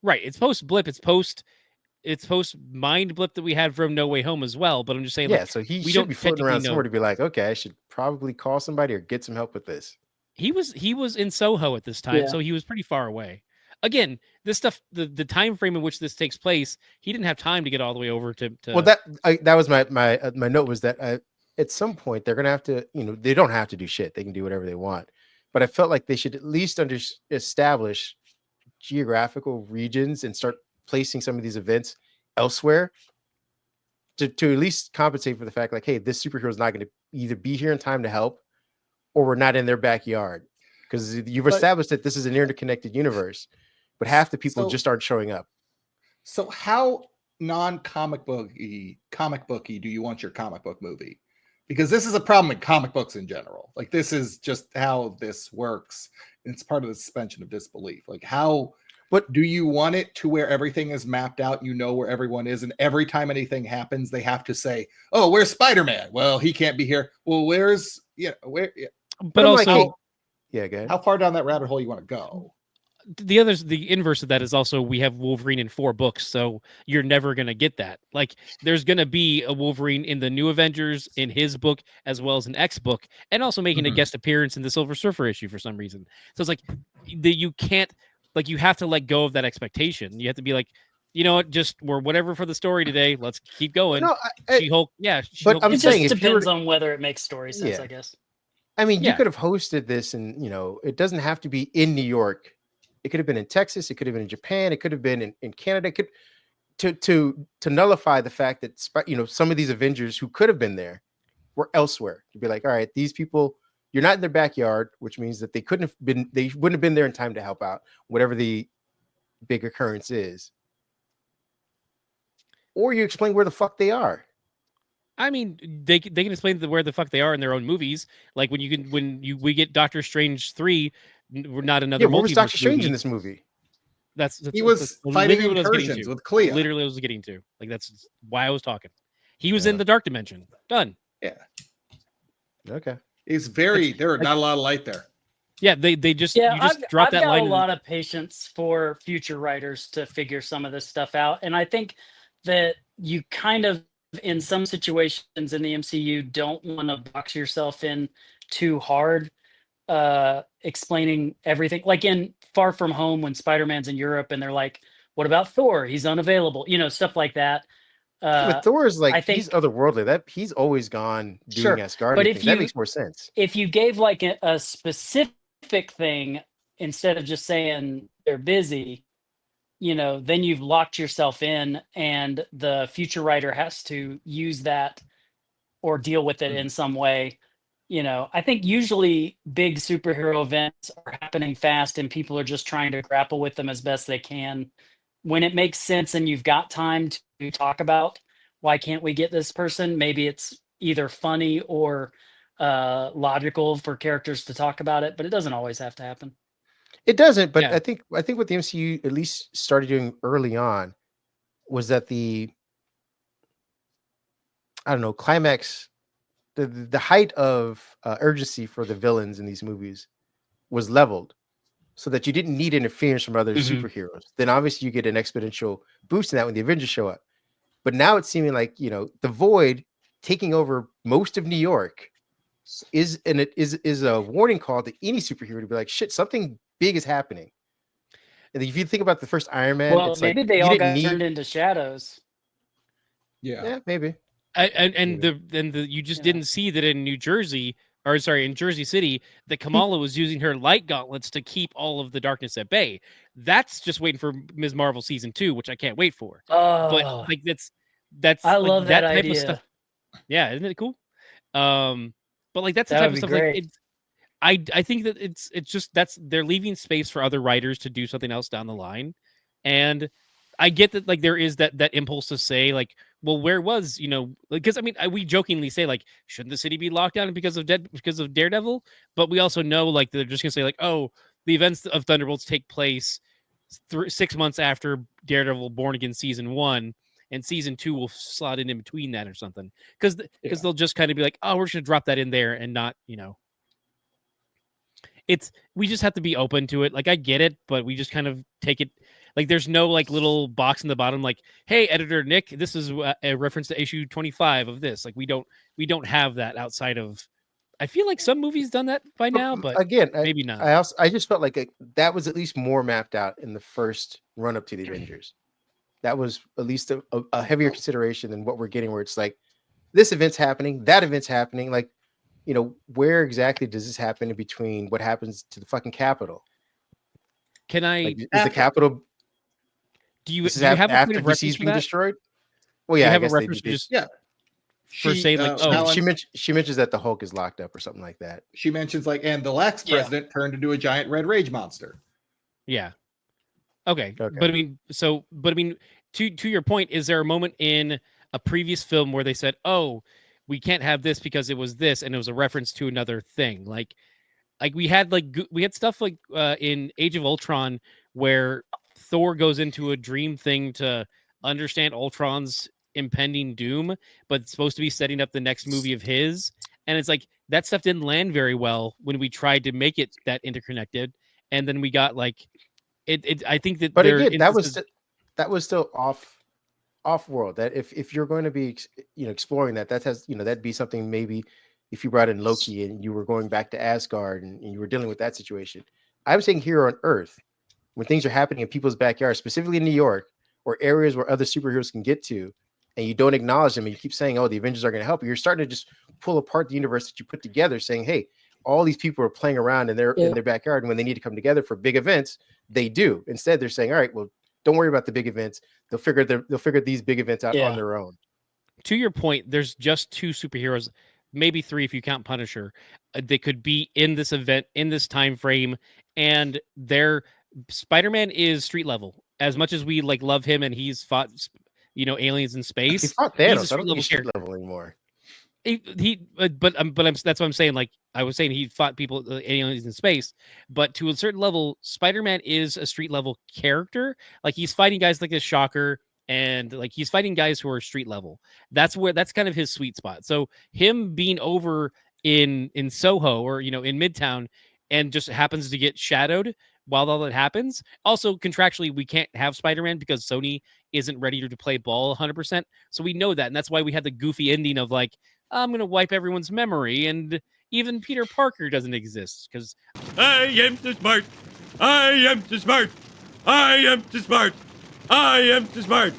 Right. It's post blip. It's post mind blip that we had from No Way Home as well. But I'm just saying,
yeah. Like, so he should be floating around somewhere to be like, okay, I should probably call somebody or get some help with this.
He was in Soho at this time, so he was pretty far away. Again, this stuff, the time frame in which this takes place, he didn't have time to get all the way over to.
Well, that was my note was that at some point they're gonna have to, they don't have to do shit; they can do whatever they want. But I felt like they should at least establish geographical regions and start placing some of these events elsewhere to at least compensate for the fact, like, hey, this superhero is not going to either be here in time to help, or we're not in their backyard, because you've established that this is an interconnected universe. But half the people just aren't showing up.
So how non-comic booky do you want your comic book movie? Because this is a problem in comic books in general. Like, this is just how this works. And it's part of the suspension of disbelief. Like, what do you want it to where everything is mapped out? You know where everyone is. And every time anything happens, they have to say, oh, where's Spider-Man? Well, he can't be here. Well, where's, where? Yeah.
But also,
go ahead.
How far down that rabbit hole you want to go?
The inverse of that is also we have Wolverine in 4 books, so you're never going to get that. like there's going to be a Wolverine in the New Avengers in his book as well as an X book, and also making a guest appearance in the Silver Surfer issue for some reason. So it's like you can't, like, you have to let go of that expectation. You have to be like, you know what, just we're whatever for the story today, let's keep going.
No,
She-Hulk,
but I'm saying
it depends on whether it makes story sense, I guess.
I mean, you could have hosted this, and it doesn't have to be in New York. It could have been in Texas. It could have been in Japan. It could have been in Canada. It could to nullify the fact that some of these Avengers who could have been there were elsewhere. To be like, all right, these people, you're not in their backyard, which means that they wouldn't have been there in time to help out, whatever the big occurrence is. Or you explain where the fuck they are.
I mean, they can explain where the fuck they are in their own movies. Like we get Doctor Strange 3. We're not another.
What was Doctor Strange in this movie?
He was fighting incursions with Clea.
Literally, I was getting to. Like, that's why I was talking. He was in the Dark Dimension. Done.
Yeah.
Okay.
It's there are not a lot of light there.
Yeah, they just drop that line.
I've got a lot of patience for future writers to figure some of this stuff out, and I think that you kind of, in some situations in the MCU, don't want to box yourself in too hard, explaining everything. Like in Far From Home, when Spider-Man's in Europe and they're like, what about Thor? He's unavailable, stuff like that.
But Thor is like, he's otherworldly. That he's always gone doing Asgardian. But that makes more sense.
If you gave like a specific thing instead of just saying they're busy, then you've locked yourself in, and the future writer has to use that or deal with it in some way. I think usually big superhero events are happening fast and people are just trying to grapple with them as best they can. When it makes sense and you've got time to talk about, why can't we get this person? Maybe it's either funny or logical for characters to talk about it, but it doesn't always have to happen.
It doesn't, but I think what the MCU at least started doing early on was that I don't know, climax, the height of urgency for the villains in these movies was leveled so that you didn't need interference from other superheroes. Then obviously you get an exponential boost in that when the Avengers show up. But now it's seeming like, the Void taking over most of New York is a warning call to any superhero to be like, shit, something big is happening. And if you think about the first Iron Man,
Well,
it's
maybe
like
they all got turned into shadows.
Yeah,
maybe.
You just didn't see that in in Jersey City, that Kamala was using her light gauntlets to keep all of the darkness at bay. That's just waiting for Ms. Marvel season 2, which I can't wait for. But like that's
I
like
love that
type
idea.
of stuff. Yeah, isn't it cool? But like that's the
That
type
would
of
be
stuff.
great.
Like I think that it's just they're leaving space for other writers to do something else down the line, and I get that like there is that impulse to say like, well, where was because I mean we jokingly say like, shouldn't the city be locked down because of Daredevil? But we also know like they're just gonna say like, oh, the events of Thunderbolts take place 6 months after Daredevil Born Again season 1. And season 2 will slot in between that or something, because they'll just kind of be like, oh, we're just gonna drop that in there and not, we just have to be open to it. Like I get it, but we just kind of take it like there's no like little box in the bottom like, hey, editor Nick, this is a reference to issue 25 of this. Like we don't have that outside of. I feel like some movies done that by now, but
again,
maybe not.
I just felt like that was at least more mapped out in the first run up to the Avengers. That was at least a heavier consideration than what we're getting, where it's like this event's happening, that event's happening. Like, where exactly does this happen in between what happens to the fucking Capitol?
Can I?
Like, is the Capitol?
Do you have a point of reference
being destroyed? Well, yeah, I guess they
just
for
saying like,
she mentions that the Hulk is locked up or something like that.
She mentions like, and the last president turned into a giant red rage monster.
Yeah. Okay. But I mean, to your point, is there a moment in a previous film where they said, "Oh, we can't have this because it was this," and it was a reference to another thing? Like we had stuff like in Age of Ultron where Thor goes into a dream thing to understand Ultron's impending doom, but it's supposed to be setting up the next movie of his, and it's like that stuff didn't land very well when we tried to make it that interconnected, and then we got like. I think that,
but again, that was still off world. That if you're going to be exploring that has that'd be something maybe if you brought in Loki and you were going back to Asgard and you were dealing with that situation. I'm saying here on Earth, when things are happening in people's backyards, specifically in New York or areas where other superheroes can get to, and you don't acknowledge them, and you keep saying, "Oh, the Avengers are going to help you," you're starting to just pull apart the universe that you put together, saying, "Hey, all these people are playing around in their backyard, and when they need to come together for big events, they do." Instead, they're saying, "All right, well, don't worry about the big events. They'll figure these big events out on their own."
To your point, there's just 2 superheroes, maybe 3 if you count Punisher. They could be in this event in this time frame, and Spider-Man is street level. As much as we like love him, and he's fought, aliens in space.
He fought Thanos. He's a street level anymore.
That's what I'm saying. Like I was saying, he fought people, aliens in space, but to a certain level, Spider-Man is a street level character. Like he's fighting guys like the Shocker, and like he's fighting guys who are street level. That's kind of his sweet spot. So him being over in Soho or in Midtown and just happens to get shadowed while all that happens. Also, contractually, we can't have Spider-Man because Sony isn't ready to play ball 100%. So we know that, and that's why we had the goofy ending of like, I'm going to wipe everyone's memory, and even Peter Parker doesn't exist because
I am too smart. I am too smart. I am too smart. I am too smart.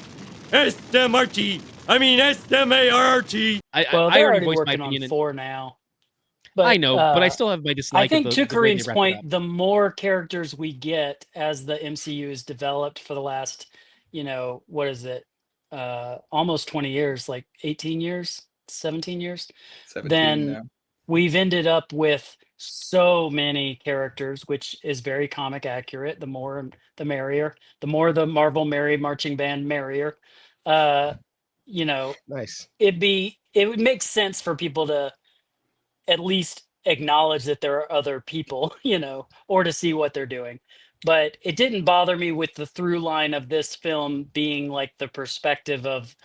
S-M-R-T. I mean S-M-A-R-T.
Well, they're already working on 4 now. But,
I know, but I still have my dislike.
I think to Kareem's point, the more characters we get as the MCU is developed for the last, what is it? Almost 20 years, like 18 years, 17 years.
17,
then we've ended up with so many characters, which is very comic accurate. The more, the merrier. The more the Marvel Merry Marching Band, merrier.
Nice.
It would make sense for people to at least acknowledge that there are other people, or to see what they're doing. But it didn't bother me with the through line of this film being like the perspective of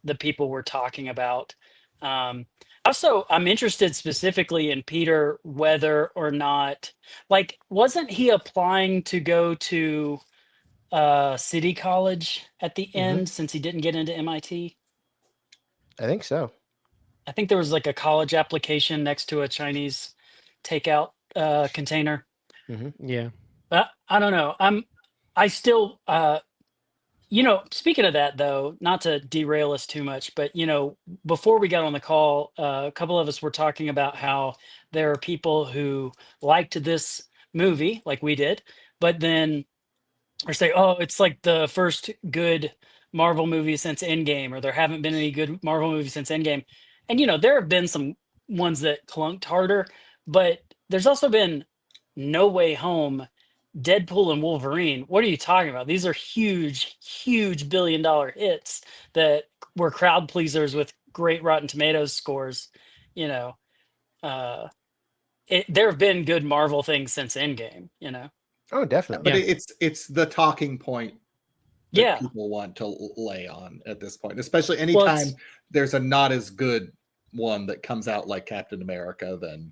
the people we're talking about. Also, I'm interested specifically in Peter, whether or not, like, wasn't he applying to go to City College at the end since he didn't get into MIT?
I think so.
I think there was like a college application next to a Chinese takeout container.
Yeah.
I don't know. I still, speaking of that though, not to derail us too much, but before we got on the call, a couple of us were talking about how there are people who liked this movie like we did, but then or say, oh, it's like the first good Marvel movie since Endgame, or there haven't been any good Marvel movies since Endgame. And there have been some ones that clunked harder, but there's also been No Way Home, Deadpool, and Wolverine. What are you talking about? These are huge, huge billion-dollar hits that were crowd pleasers with great Rotten Tomatoes scores. There have been good Marvel things since Endgame.
Oh, definitely.
But it's the talking point that people want to lay on at this point, especially anytime there's a not as good one that comes out like Captain America. Then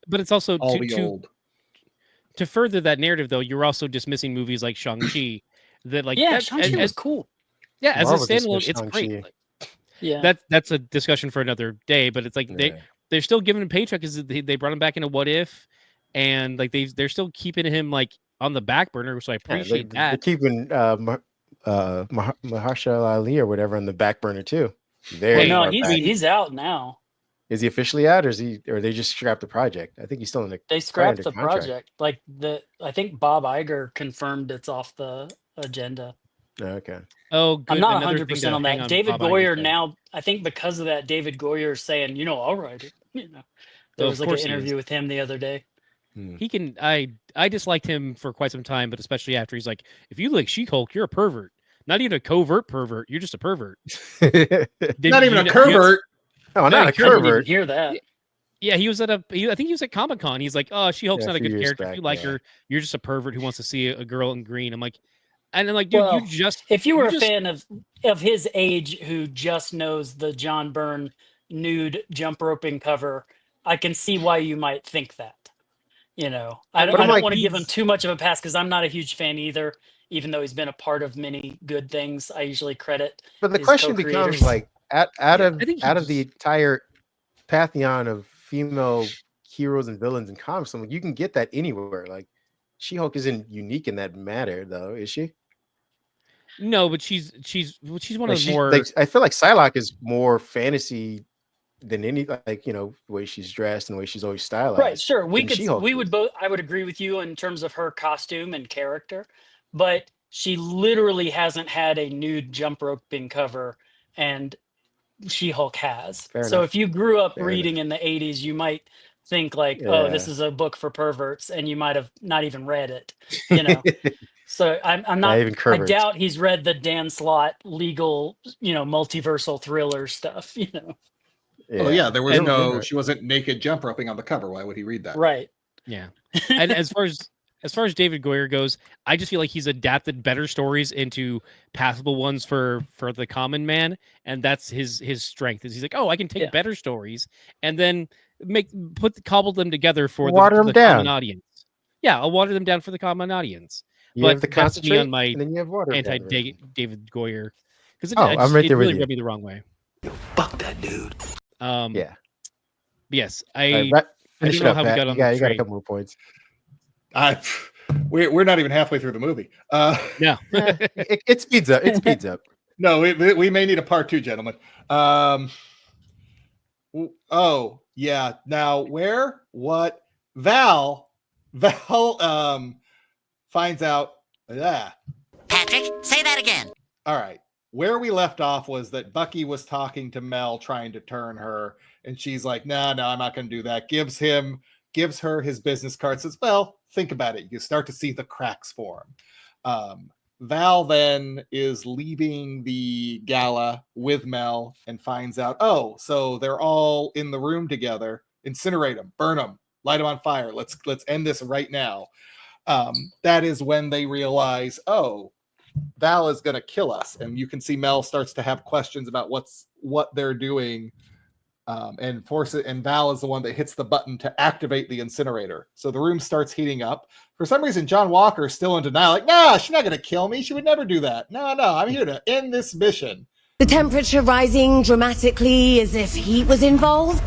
but it's also
to
further that narrative, though. You're also dismissing movies like Shang-Chi that
Shang-Chi was cool.
Yeah, as
Marvel
a standalone, it's great. That's a discussion for another day. But it's like they're still giving him paycheck because they brought him back into What If, and like they're still keeping him like on the back burner, so I appreciate that.
They're keeping Mahershala Ali or whatever on the back burner too.
He's out now.
Is he officially out, or they just scrapped the project? I think he's still in the.
They scrapped the project. Like I think Bob Iger confirmed it's off the agenda.
Okay.
Oh, good.
I'm not 100% on that. David Goyer now, I think because of that, David Goyer is saying, I'll write it. There was like an interview with him the other day.
He can. I disliked him for quite some time, but especially after he's like, if you like She-Hulk, you're a pervert. Not even a covert pervert. You're just a pervert.
Not even a pervert.
Oh, not a pervert.
Hear that?
Yeah, he was at I think he was at Comic-Con. He's like, oh, She-Hulk's not a good character. If you like her, you're just a pervert who wants to see a girl in green. I'm like, and then like, dude,
if you were a fan of his age who just knows the John Byrne nude jump roping cover, I can see why you might think that. I don't want to give him too much of a pass because I'm not a huge fan either. Even though he's been a part of many good things, I usually credit.
But the question becomes like, out of the entire pantheon of female heroes and villains in comics, you can get that anywhere. Like, She-Hulk isn't unique in that matter, though, is she?
No, but she's one of the more.
Like, I feel like Psylocke is more fantasy than any, the way she's dressed and the way she's always stylized.
Right, sure. I would agree with you in terms of her costume and character, but she literally hasn't had a nude jump roping cover, and She-Hulk has. So if you grew up reading in the 80s, you might think like, oh, this is a book for perverts, and you might have not even read it, So I'm not even I doubt he's read the Dan Slott legal, multiversal thriller stuff,
Oh yeah, there was she wasn't naked jump roping on the cover. Why would he read that?
Right.
Yeah. And as far as David Goyer goes, I just feel like he's adapted better stories into passable ones for the common man, and that's his strength. Is he's like, oh, I can take better stories and then cobble them together for the common audience. Yeah, I'll water them down for the common audience.
You have the concentrate
on my
and then you have water.
David Goyer because
I'm right there with
really
you.
rubbed me the wrong way.
Fuck that dude.
Yeah.
Yes,
I don't know how we got on. You got a couple more points.
We're not even halfway through the movie.
No,
it speeds up. It speeds up.
No, we may need a part 2, gentlemen. Oh yeah. Now Val finds out.
Patrick, say that again.
All right. Where we left off was that Bucky was talking to Mel, trying to turn her, and she's like, no, I'm not going to do that. Gives her his business card, says, well, think about it. You start to see the cracks form. Val then is leaving the gala with Mel and finds out, oh, so they're all in the room together. incinerate them, burn them, light them on fire. Let's end this right now. That is when they realize, oh, Val is going to kill us. And you can see Mel starts to have questions about what they're doing, and force it. And Val is the one that hits the button to activate the incinerator. So the room starts heating up. For some reason, John Walker is still in denial. Like, nah, she's not going to kill me. She would never do that. No, I'm here to end this mission.
The temperature rising dramatically as if heat was involved.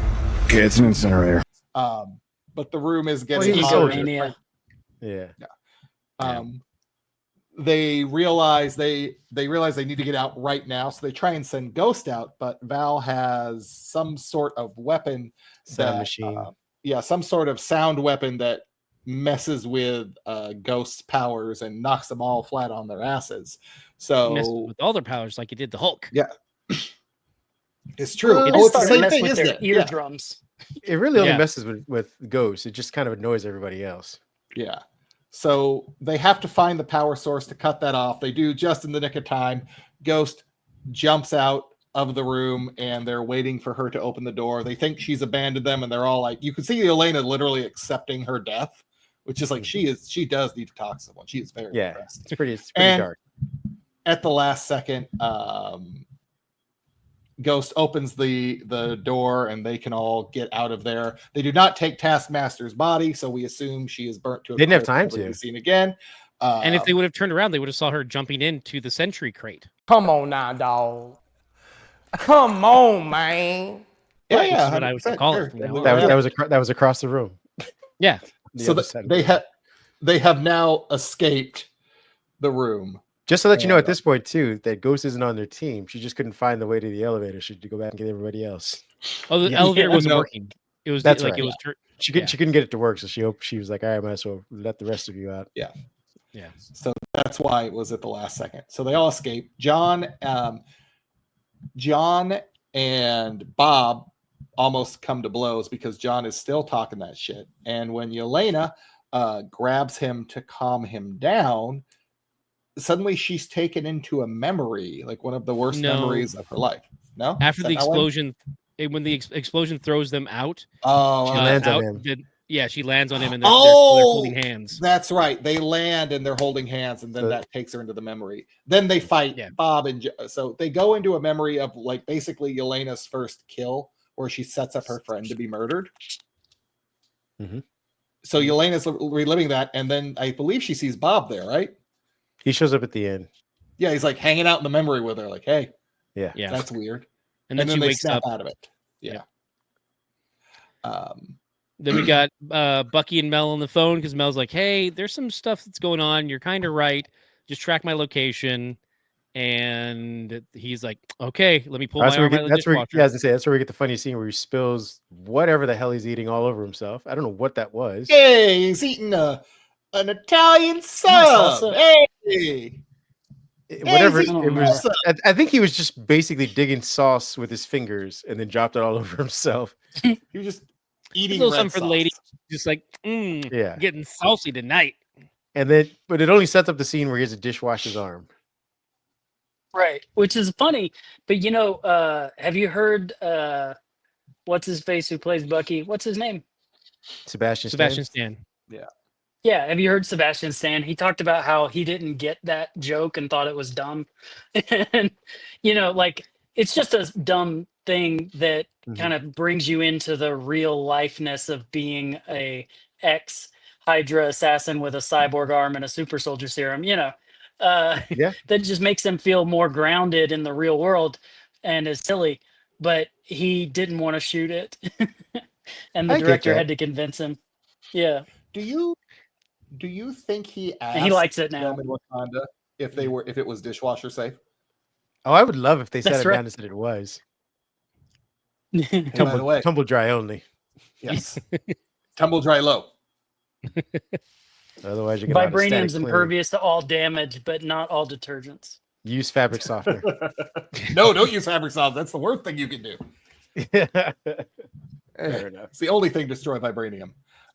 Okay, it's an incinerator.
But the room is getting
hotter. Yeah.
They realize they need to get out right now, so they try and send Ghost out, but Val has some sort of weapon,
machine.
Some sort of sound weapon that messes with Ghost's powers and knocks them all flat on their asses. So
with all their powers, like it did the Hulk.
Yeah, it's true.
It's the same thing with their eardrums.
It really only messes with Ghost. It just kind of annoys everybody else.
Yeah. So they have to find the power source to cut that off. They do just in the nick of time. Ghost jumps out of the room and they're waiting for her to open the door. They think she's abandoned them and they're all like, you can see Elena literally accepting her death, which is like, she does need to talk to someone. She is very depressed.
It's pretty dark.
At the last second, Ghost opens the door and they can all get out of there. They do not take Taskmaster's body, so we assume she is burnt to a
They didn't have time to
be seen again.
And if they would have turned around, they would have saw her jumping into the sentry crate.
Come on now, dog. Come on, man.
Yeah,
what I would call it.
That was across the room.
Yeah.
So they have now escaped the room.
Just to let you know at this point too, that Ghost isn't on their team. She just couldn't find the way to the elevator. She had to go back and get everybody else.
Oh, the elevator wasn't working. It was
That's
like
right.
it was.
She couldn't get it to work, so she was like, "All right, might as well let the rest of you out."
Yeah.
Yeah.
So that's why it was at the last second. So they all escape. John and Bob almost come to blows because John is still talking that shit. And when Yelena grabs him to calm him down, suddenly she's taken into a memory, like one of the worst memories of her life. No?
After the explosion, when the explosion throws them out,
she lands on him.
She lands on him and they're holding hands.
That's right. They land and they're holding hands, and then that takes her into the memory. Then they fight Bob and so they go into a memory of like basically Yelena's first kill, where she sets up her friend to be murdered.
Mm-hmm.
So Yelena's reliving that, and then I believe she sees Bob there, right?
He shows up at the end.
Yeah, he's like hanging out in the memory with her, like, hey,
yeah,
that's weird.
And then she
they
wakes
snap
up
out of it. Yeah.
Then we got Bucky and Mel on the phone because Mel's like, hey, there's some stuff that's going on. You're kind of right. Just track my location. And he's like, okay, let me pull my arm out of the dishwasher.
That's where we get the funny scene where he spills whatever the hell he's eating all over himself. I don't know what that was.
Hey, he's eating an Italian sub. Hey.
Whatever it was, I think he was just basically digging sauce with his fingers and then dropped it all over himself.
He was just eating
something for the lady, just like getting saucy tonight.
And then, but it only sets up the scene where he has to dishwash his arm,
right? Which is funny. But you know, have you heard what's his face who plays Bucky? What's his name?
Sebastian
Stan.
Yeah, have you heard Sebastian Stan? He talked about how he didn't get that joke and thought it was dumb. And, you know, like, it's just a dumb thing that kind of brings you into the real lifeness of being a ex-Hydra assassin with a cyborg arm and a super soldier serum, you know. That just makes him feel more grounded in the real world and is silly. But he didn't want to shoot it. And the director had to convince him. Yeah.
Do you think he asked
and he likes it now
them in Wakanda if it was dishwasher safe?
Oh, I would love if they sat it down and said it was. Tumble dry only.
Yes. Tumble dry low.
Otherwise, you're going to
vibranium's impervious to all damage, but not all detergents.
Use fabric softener.
No, don't use fabric softener. That's the worst thing you can do. Fair enough. It's the only thing to destroy vibranium.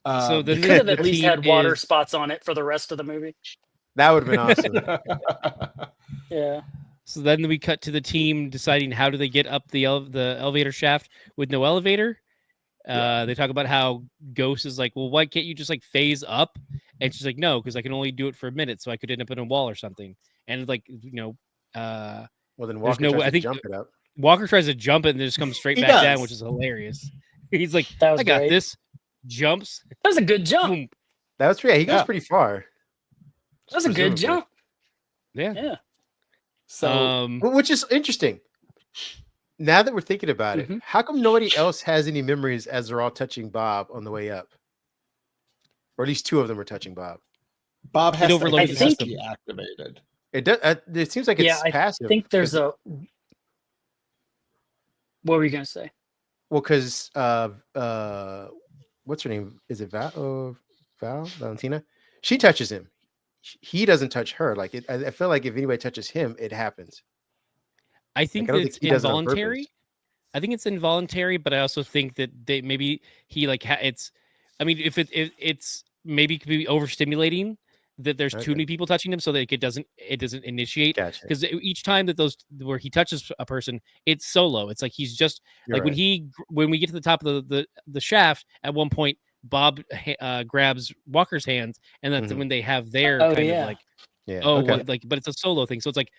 So they could have at least had water spots on it for the rest of the movie.
That would have been awesome.
Yeah.
So then we cut to the team deciding how do they get up the elevator shaft with no elevator, They talk about how Ghost is like, well, why can't you just like phase up? And she's like, no, because I can only do it for a minute, so I could end up in a wall or something. And like,
well, then
there's
Walker
no
tries
way. I
to
think
jump it up.
Walker tries to jump it and then just comes straight back down, which is hilarious. He's like, I got this. Jumps.
That was a good jump.
Boom.
That was he goes pretty far.
That was a good jump.
Yeah.
So,
which is interesting. Now that we're thinking about it, how come nobody else has any memories as they're all touching Bob on the way up? Or at least two of them are touching Bob.
Bob has to be activated.
It does. It seems like it's passive.
I think there's a. What were you gonna say?
Well, because what's her name? Is it Valentina? She touches him. He doesn't touch her. Like I feel like if anybody touches him, it happens.
I think that it's involuntary. I think it's involuntary, but I also think that maybe he like it's. I mean, if it's maybe could be overstimulating that there's too many people touching him, so that it doesn't initiate. Because each time that where he touches a person, it's solo. It's like he's just when we get to the top of the shaft at one point, Bob grabs Walker's hands, and that's when they have their of like but it's a solo thing. So it's like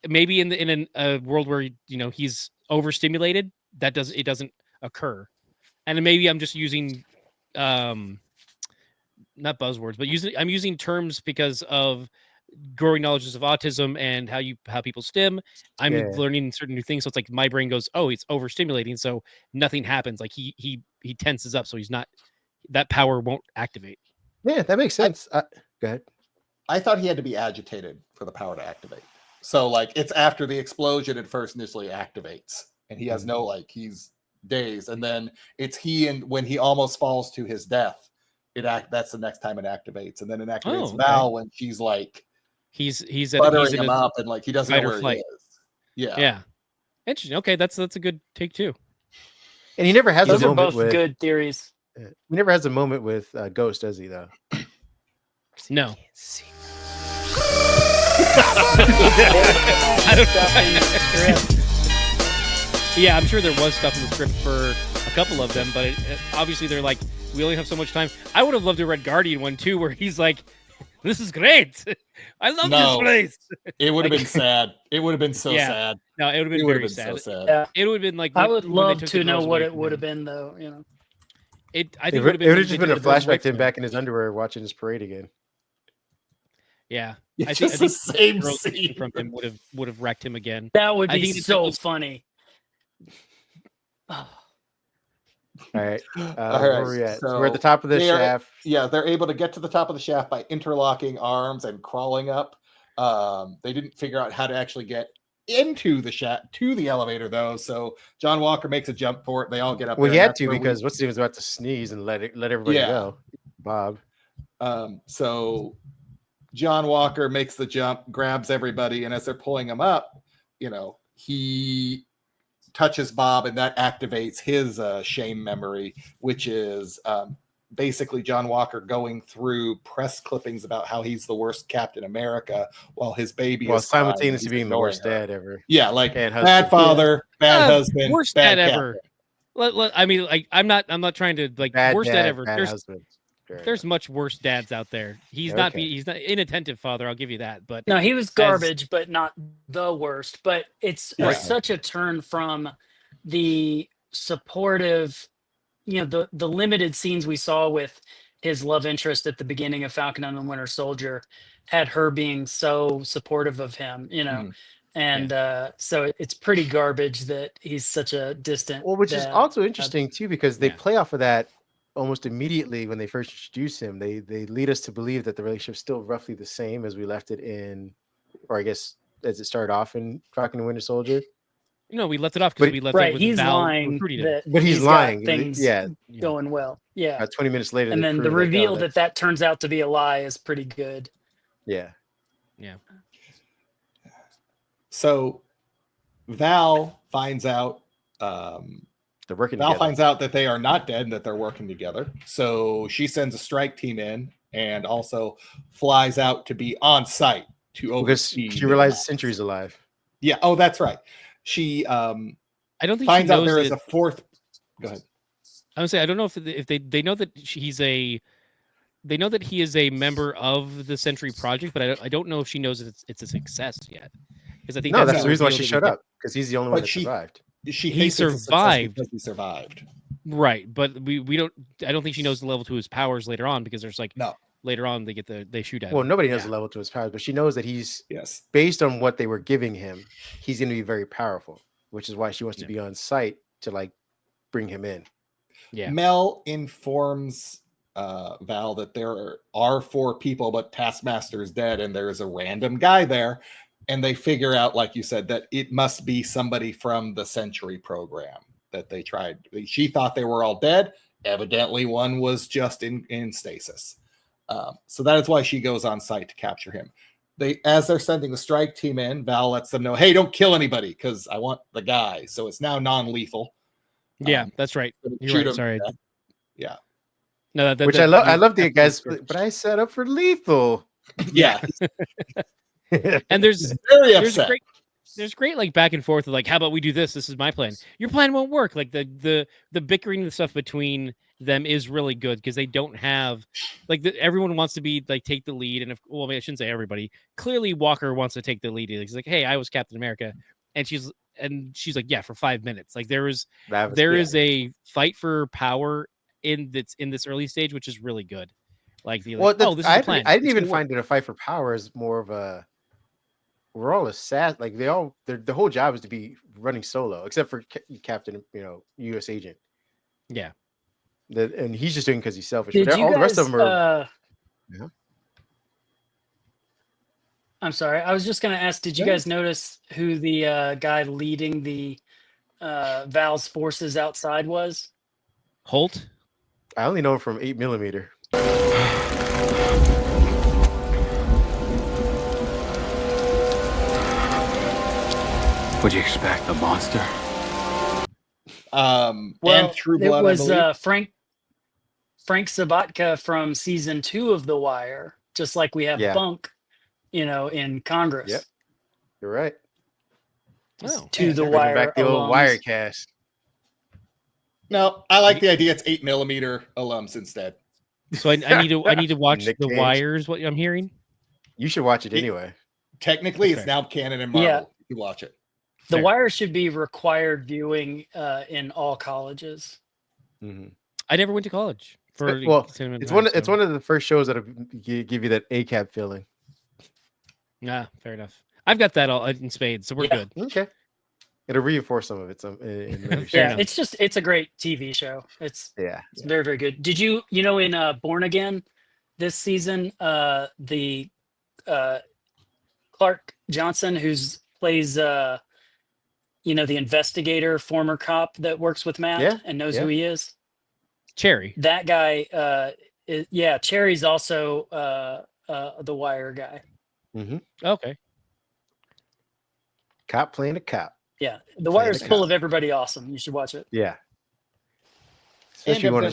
maybe in a world where he's overstimulated, it doesn't occur, and maybe I'm just using not buzzwords, but I'm using terms because of growing knowledges of autism and how people stim. I'm learning certain new things, so it's like my brain goes, oh, it's overstimulating, so nothing happens. Like he tenses up, so he's not, that power won't activate.
Yeah, that makes sense. Go ahead.
I thought he had to be agitated for the power to activate. So like it's after the explosion it first initially activates, and he has no he's dazed, and then it's when he almost falls to his death. That's the next time it activates, and then it activates Val when she's like
he's
buttering him up, and like he doesn't know where he is.
Yeah. Interesting. Okay, that's a good take too.
And he never has
those
a
are
moment
both good theories.
He never has a moment with Ghost, does he? Though.
No. Yeah, I'm sure there was stuff in the script for a couple of them, but obviously they're like, we only have so much time. I would have loved a Red Guardian one too, where he's like, this is great. I love this place.
It would have been sad. It would have been so sad.
No, it would have been very sad.
So sad.
Yeah.
It would have been like,
I would love to know what it would have been, though.
I think
it would have just been a flashback to him back in his underwear watching his parade again.
Yeah,
I think the same scene
from him would have wrecked him again.
That would be so funny.
All right. Where are we at? So we're at the top of the shaft.
They're able to get to the top of the shaft by interlocking arms and crawling up. They didn't figure out how to actually get into the shaft to the elevator, though. So John Walker makes a jump for it. They all get up.
Well, he had to because what's he was about to sneeze and let everybody go. Bob.
So John Walker makes the jump, grabs everybody, and as they're pulling him up, he touches Bob, and that activates his shame memory, which is basically John Walker going through press clippings about how he's the worst Captain America while his baby is
simultaneously being the worst dad ever.
Yeah, like bad father, bad husband,
worst
bad
dad ever. I mean, like I'm not trying to like
bad
worst dad ever.
There's
much worse dads out there. He's not inattentive father. I'll give you that. But
no, he was garbage, but not the worst. But it's such a turn from the supportive, the limited scenes we saw with his love interest at the beginning of Falcon and the Winter Soldier had her being so supportive of him, and so it's pretty garbage that he's such a distant.
Well, which is also interesting too, because they play off of that almost immediately when they first introduce him. They lead us to believe that the relationship's still roughly the same as we left it in, or I guess as it started off in Falcon and Winter Soldier.
We left it off because we left it with
he's
Val
lying.
But he's lying.
Things going well. Yeah.
20 minutes later,
and then the reveal that turns out to be a lie is pretty good.
Yeah.
Yeah.
So Val finds out.
They're working
Val
together.
finds out that they are not dead and that they're working together. So she sends a strike team in and also flies out to be on site to oversee.
Because she realizes Sentry's alive.
Yeah. Oh, that's right. She
I don't think
finds
she
out
knows
there is a fourth. Go ahead.
I would say I don't know if they know that they know that he is a member of the Sentry Project, but I don't know if she knows it's a success yet. Because I think
that's the reason why she showed up, because he's the only one that survived.
He survived
because he survived.
Right, but we don't. I don't think she knows the level to his powers later on, because there's like later on they shoot at him.
Well, nobody knows the level to his powers, but she knows that he's based on what they were giving him, he's going to be very powerful, which is why she wants to be on site to like bring him in.
Yeah.
Mel informs Val that there are 4 people, but Taskmaster is dead, and there's a random guy there, and they figure out, like you said, that it must be somebody from the Sentry program that they tried. She thought they were all dead. Evidently, one was just in stasis. So that is why she goes on site to capture him. As they're sending the strike team in, Val lets them know, hey, don't kill anybody, because I want the guy. So it's now non-lethal.
Yeah, that's right. You're right. Sorry.
Yeah.
No,
which I love. I love the guys, but I set up for lethal.
Yeah.
And there's great like back and forth of like, how about we do this? This is my plan. Your plan won't work. Like the bickering and stuff between them is really good, because they don't have like everyone wants to be like take the lead, and I shouldn't say everybody. Clearly, Walker wants to take the lead. He's like, hey, I was Captain America, and she's like, yeah, for 5 minutes. Like there is a fight for power in this early stage, which is really good. Like this is the plan.
I didn't even find it a fight for power. Is more of a we're all like the whole job is to be running solo, except for Captain, U.S. agent.
Yeah.
And he's just doing because he's selfish.
But
all the rest of them are.
I'm sorry. I was just going to ask, did you guys notice who the guy leading the Val's forces outside was?
Holt?
I only know him from 8mm.
What'd you expect, a monster?
Well, True Blood, it was Frank Sabatka from season 2 of The Wire, just like we have Bunk, in Congress.
Yep, you're right.
To The Wire,
back the old Wirecast.
No, I like the idea. It's 8mm alums instead.
So I need to watch The Wire. Is what I'm hearing.
You should watch it anyway.
Technically, it's now canon and Marvel.
Yeah.
You watch it.
The Wire should be required viewing in all colleges.
Mm-hmm.
I never went to college.
It's one of the first shows that give you that ACAB feeling.
Yeah, fair enough. I've got that all in spades, so we're good.
Okay, it'll reinforce some of it.
It's a great TV show. It's very, very good. Did you in Born Again this season, the Clark Johnson plays the investigator, former cop that works with Matt and knows who he is?
Cherry.
That guy, Cherry's also the Wire guy.
Mm-hmm.
Okay.
Cop playing a cop.
Yeah, The Wire is full of everybody awesome. You should watch it.
Yeah. Especially when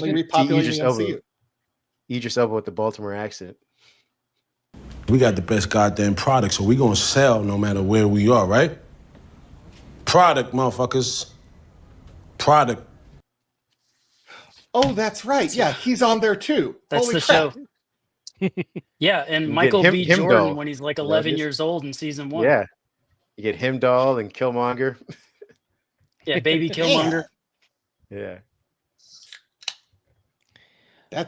Idris Elba with the Baltimore accent.
We got the best goddamn product, so we gonna sell no matter where we are, right? Product, motherfuckers. Product.
Oh, that's right. Yeah, he's on there too.
That's
Holy
the
crap.
show. Yeah, and Michael B. Jordan when he's like 11 years old in season 1.
Yeah. You get Himdall and Killmonger.
Yeah, baby Killmonger.
Yeah.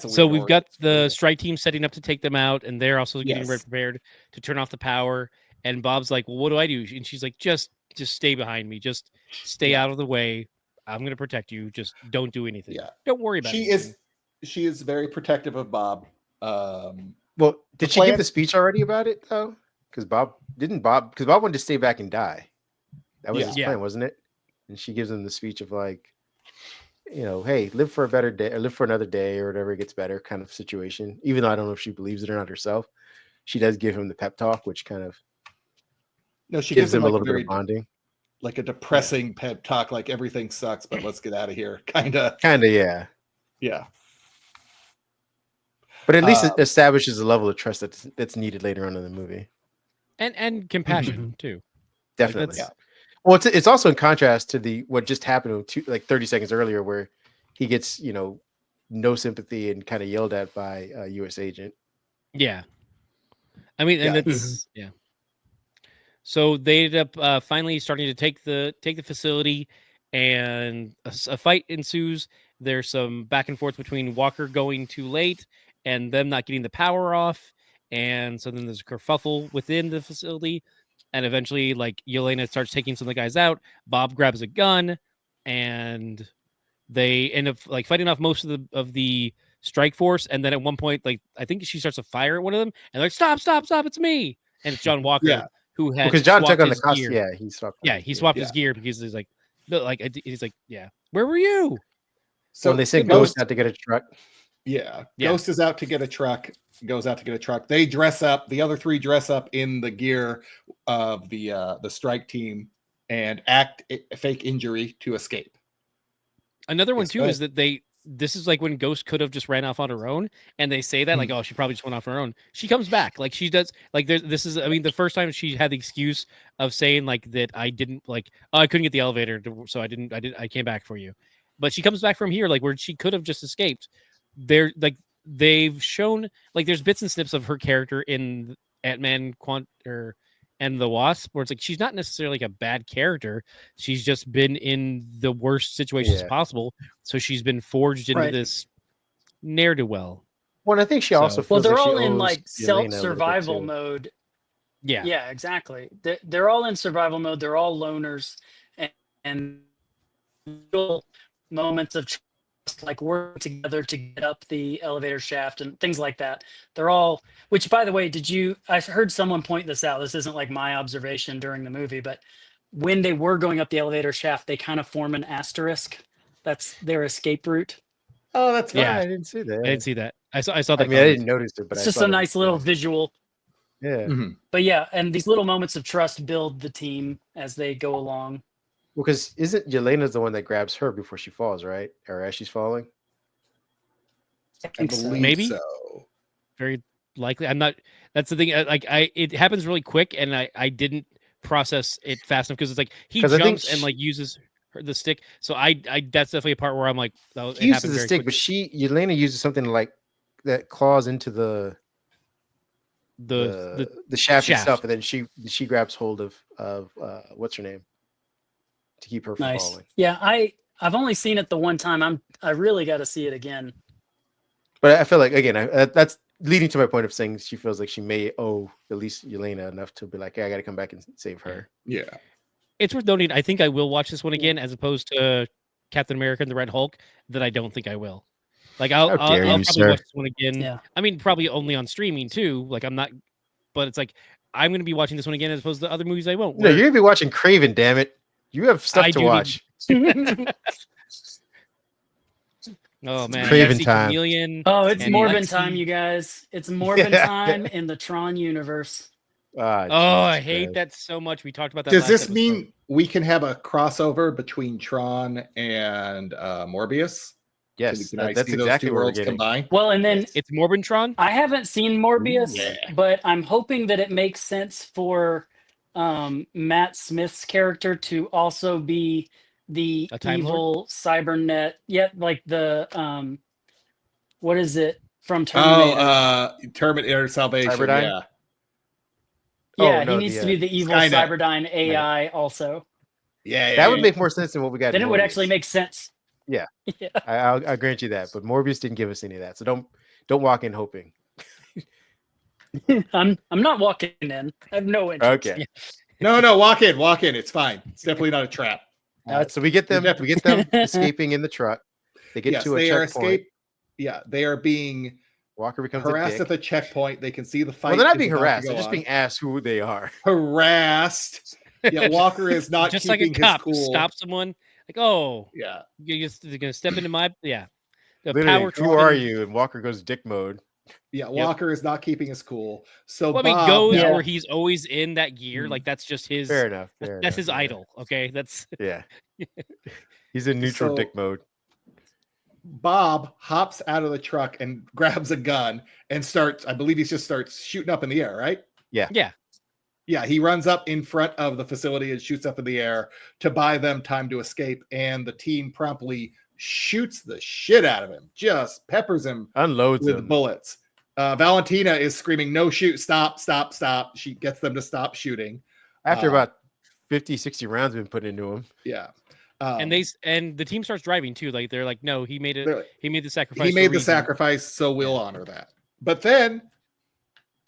So we've got the strike team setting up to take them out, and they're also getting prepared to turn off the power. And Bob's like, "Well, what do I do?" And she's like, "Just stay behind me. Just stay out of the way. I'm going to protect you. Just don't do anything.
Yeah.
Don't worry about it."
She is very protective of Bob.
Well, did she give the speech already about it though? Because Bob wanted to stay back and die. That was his plan, wasn't it? And she gives him the speech of like, hey, live for a better day, or live for another day, or whatever, it gets better kind of situation. Even though I don't know if she believes it or not herself, she does give him the pep talk, which kind of
she
gives him a little bit of bonding,
like a depressing pep talk, like everything sucks, but let's get out of here, kind of,
yeah. But at least it establishes a level of trust that's needed later on in the movie,
and compassion too.
Definitely. Well, it's also in contrast to what just happened 30 seconds earlier, where he gets, no sympathy and kind of yelled at by a U.S. agent.
Yeah. I mean, and it's So they ended up finally starting to take the facility, and a fight ensues. There's some back and forth between Walker going too late and them not getting the power off, and so then there's a kerfuffle within the facility, and eventually, like, Yelena starts taking some of the guys out. Bob grabs a gun, and they end up like fighting off most of the strike force, and then at one point, like, I think she starts to fire at one of them, and they're like, stop, it's me, and it's John Walker. Who had
because John took on the
cost?
Yeah, he swapped.
He swapped his gear because he's like, no, like he's like, yeah, where were you?
So they said Ghost out to get a truck.
Yeah, Ghost is out to get a truck. Goes out to get a truck. They dress up. The other three dress up in the gear of the strike team and act a fake injury to escape.
Another one too is that this is like when Ghost could have just ran off on her own, and they say that like, oh, she probably just went off on her own. She comes back, like she does. Like this is, I mean, the first time she had the excuse of saying like that I didn't like, oh, I couldn't get the elevator, so I came back for you. But she comes back from here, like where she could have just escaped. They're like, they've shown like there's bits and snips of her character in Ant-Man and the Wasp, where it's like she's not necessarily like a bad character. She's just been in the worst situations possible. So she's been forged into this ne'er-do-well.
Well, I think she also feels
they're
like
all in like self-survival mode. Yeah, exactly. They're all in survival mode. They're all loners, and moments of trust, like working together to get up the elevator shaft and things like that. They're all, which by the way, I heard someone point this out. This isn't like my observation during the movie, but when they were going up the elevator shaft, they kind of form an asterisk. That's their escape route.
Oh, that's fine.
I didn't see that.
I didn't see that. I saw that.
I mean, I didn't notice it, but
it's just a nice little visual.
Yeah.
But yeah, and these little moments of trust build the team as they go along.
Well, because isn't Yelena's the one that grabs her before she falls, right? Or as she's falling?
I believe
maybe
so.
Very likely. I'm not. That's the thing. It happens really quick, and I didn't process it fast enough because it's like he jumps and like uses the stick. So that's definitely a part where I'm like,
he uses the stick, but Yelena uses something like that claws into the shaft itself, and then she grabs hold of what's her name to keep her from falling.
Yeah, I've only seen it the one time. I really got to see it again.
But I feel like again, that's leading to my point of saying she feels like she may owe at least Yelena enough to be like, hey, I got to come back and save her.
Yeah,
it's worth noting. I think I will watch this one again as opposed to Captain America and the Red Hulk. That I don't think I will. Like I'll probably watch this one again. Yeah. I mean, probably only on streaming too. Like I'm not, but it's like I'm going to be watching this one again as opposed to other movies I won't.
No, you're going to be watching Craven. Damn it, you have stuff to watch.
Oh man,
Craven time.
Oh, it's Morbin time, you guys. It's Morbin time in the Tron universe.
I hate that so much. We talked about that.
Does this mean we can have a crossover between Tron and Morbius?
Yes, that's exactly what we're getting.
Combined?
Well, and then
it's Morbintron.
I haven't seen Morbius, but I'm hoping that it makes sense for Matt Smith's character to also be the evil cybernet. Yeah, like the what is it from Terminator?
Oh, Terminator Salvation.
Cyberdyne?
Yeah, he needs to be the evil Cyberdyne AI also.
Yeah,
that would make more sense than what we got.
Then it would actually make sense.
Yeah, I'll grant you that. But Morbius didn't give us any of that, so don't walk in hoping.
I'm not walking in. I have no interest.
Okay.
No, walk in. It's fine. It's definitely not a trap.
So we get them escaping in the truck. They get to a checkpoint.
They are being
Walker becomes
harassed at the checkpoint. They can see the fight.
Well, they're not being harassed. They're just being asked who they are.
Harassed. Yeah, Walker is not
just
keeping
like a cop
his cool.
Stop someone. Like, oh,
yeah,
you're gonna step into my
Literally, who are you? And Walker goes dick mode.
Yeah, Walker is not keeping his cool. So
I mean, goes where he's always in that gear. Like that's just his.
Fair enough.
That's his idol. Okay, that's
He's in neutral dick mode.
Bob hops out of the truck and grabs a gun and starts. I believe he just starts shooting up in the air. Right?
Yeah.
Yeah, he runs up in front of the facility and shoots up in the air to buy them time to escape, and the team promptly shoots the shit out of him, just peppers him,
unloads
with
him.
bullets. Valentina is screaming, "No, shoot, stop, stop, stop." She gets them to stop shooting.
After about 50, 60 rounds have been put into him.
Yeah.
And the team starts driving too. Like they're like, no, he made it. He made the sacrifice.
He made the sacrifice, so we'll honor that. But then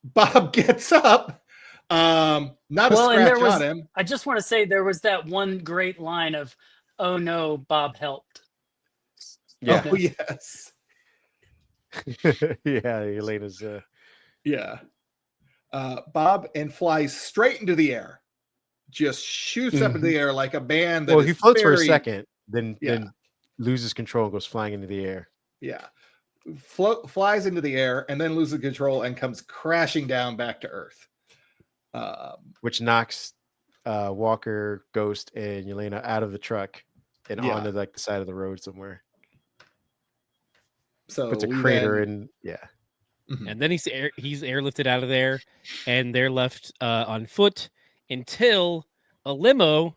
Bob gets up. Not a scratch on him.
I just want to say there was that one great line of, "Oh no, Bob helped."
Yeah. Oh yes.
Yeah, Elena's.
Yeah. Bob and flies straight into the air. Just shoots up into the air like a band.
Well, he floats for a second, then loses control and goes flying into the air.
Yeah. Flies into the air and then loses control and comes crashing down back to Earth.
Which knocks Walker, Ghost, and Yelena out of the truck and onto like the side of the road somewhere.
So
puts a crater in. Yeah.
And then he's airlifted out of there, and they're left on foot until a limo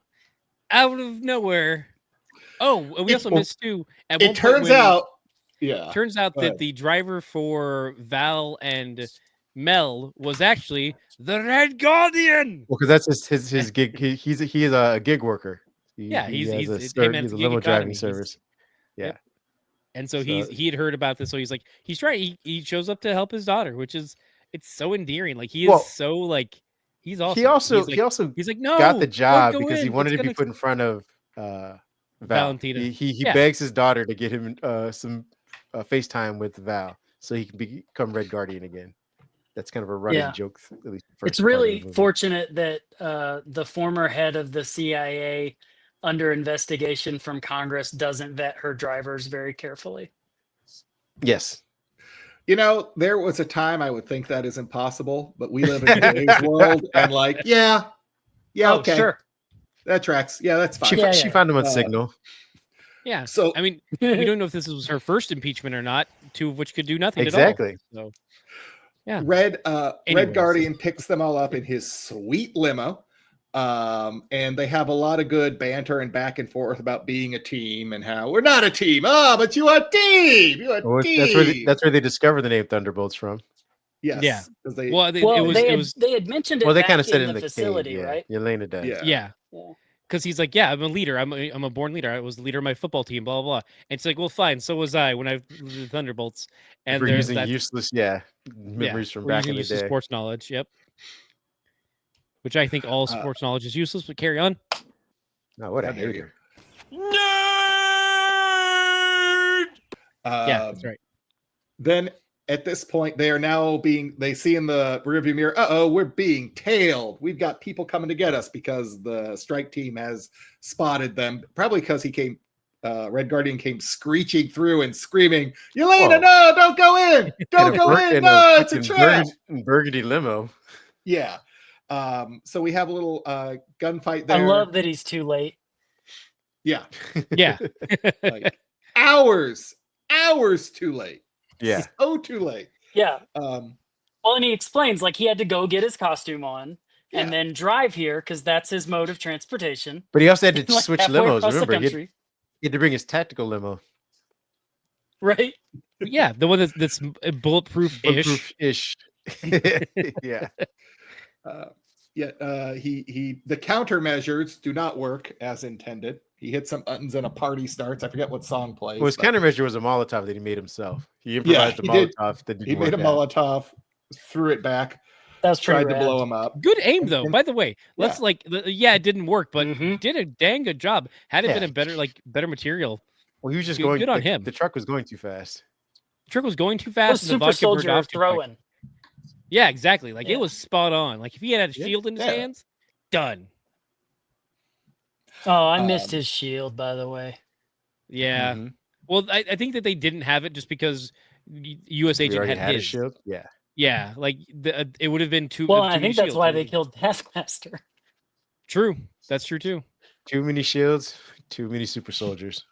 out of nowhere. Oh, we also missed too.
It turns out
that the driver for Val and Mel was actually the Red Guardian.
Well, because that's his gig. He's a gig worker.
He's
a limo driving service. Yeah.
And so he had heard about this, so he's like, he's trying. He shows up to help his daughter, it's so endearing. Like he is so like he's awesome. He's like no,
got the job because he wanted to be put in front of
Valentina.
He begs his daughter to get him some FaceTime with Val so he can become Red Guardian again. That's kind of a running joke. At least
it's really fortunate that the former head of the CIA under investigation from Congress doesn't vet her drivers very carefully.
Yes.
You know, there was a time I would think that is impossible, but we live in today's world and like, okay.
Sure.
That tracks. Yeah, that's fine.
She found him on Signal.
Yeah.
So
I mean, we don't know if this was her first impeachment or not, two of which could do nothing
exactly.
at all. So, yeah.
Red Guardian picks them all up in his sweet limo. And they have a lot of good banter and back and forth about being a team and how we're not a team. But you are a team. You are a team.
That's where they discover the name Thunderbolts from.
Yes.
Yeah.
They
had mentioned it.
Well, they kind of said it in the
facility,
cave,
right?
Yelena does.
Yeah. Because he's like, I'm a leader. I'm a born leader. I was the leader of my football team. Blah blah blah. And it's like, well, fine. So was I when I was the Thunderbolts. And
we're using useless, memories from back in the day.
Sports knowledge. Yep. Which I think all sports knowledge is useless, but carry on.
No, what a hater.
Nerd!
Yeah, that's right.
Then at this point, they see in the rearview mirror, we're being tailed. We've got people coming to get us because the strike team has spotted them. Probably because Red Guardian came screeching through and screaming, Yelena, no, don't go in. Don't go in. No, it's a trap.
Burgundy limo.
Yeah. So we have a little gunfight there.
I love that he's too late.
Yeah.
Yeah.
Like hours too late.
Yeah.
So too late.
Yeah. Well, and he explains like he had to go get his costume on and then drive here because that's his mode of transportation.
But he also had to
like
switch
halfway
limos.
across the
Remember,
country.
he had to bring his tactical limo.
Right.
Yeah, the one that's bulletproof-ish.
Yeah.
The countermeasures do not work as intended. He hits some buttons and a party starts. I forget what song plays.
Well, his countermeasure was a Molotov that he made himself. He improvised a Molotov.
He made a Molotov, threw it back.
That's
tried to blow him up.
Good aim though. By the way, it didn't work, but did a dang good job. Had it been a better material.
Well, he was just going.
Good on him.
The truck was going too fast.
The truck was going too fast.
Super soldier throwing.
Yeah, exactly. Like it was spot on. Like if he had a shield in his hands, done.
Oh, I missed his shield, by the way.
Yeah. Mm-hmm. Well, I think that they didn't have it just because U.S. Agent had his
shield. Yeah.
Yeah, like it would have been too.
Well, I think that's why they killed Taskmaster.
True. That's true too.
Too many shields. Too many super soldiers.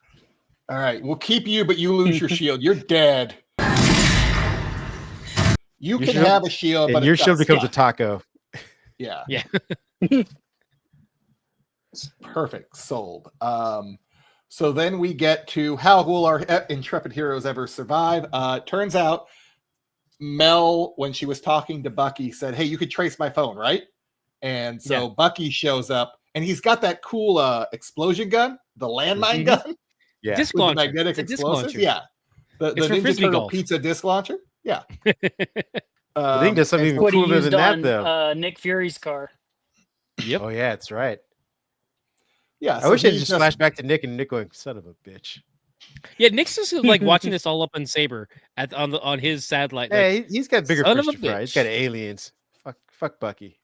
All right, we'll keep you, but you lose your shield. You're dead. You can have a shield, but
your shield becomes a taco.
Yeah.
Yeah.
Perfect. Sold. So then we get to how will our intrepid heroes ever survive? Turns out Mel, when she was talking to Bucky, said, "Hey, you could trace my phone, right?" And so Bucky shows up, and he's got that cool explosion gun, the landmine gun,
disc
with
launcher.
the magnetic explosives. Yeah, the Ninja Turtle pizza disc launcher. Yeah.
I think there's something even cooler than that, though.
Nick Fury's car.
Yep.
Oh yeah, that's right.
Yeah,
I wish they just flash back to Nick and Nick going, "Son of a bitch."
Yeah, Nick's just like watching this all up on Saber on his satellite.
Hey,
like,
he's got bigger
son
fish
of
to
a
fry. He's got aliens. Fuck Bucky.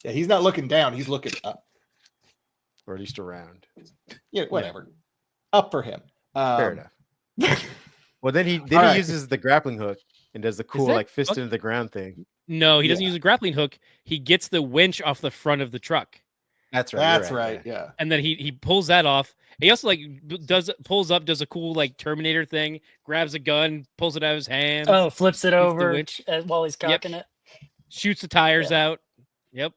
Yeah, he's not looking down. He's looking up,
or at least around.
Yeah, whatever. Up for him.
Fair enough. Well, then he uses the grappling hook and does the cool like fist into the ground thing.
No, he doesn't use a grappling hook. He gets the winch off the front of the truck.
That's right.
That's right. Yeah.
And then he pulls that off. He also like pulls up, does a cool like Terminator thing, grabs a gun, pulls it out of his hands.
Oh, flips it over while he's cocking it.
Shoots the tires out. Yep.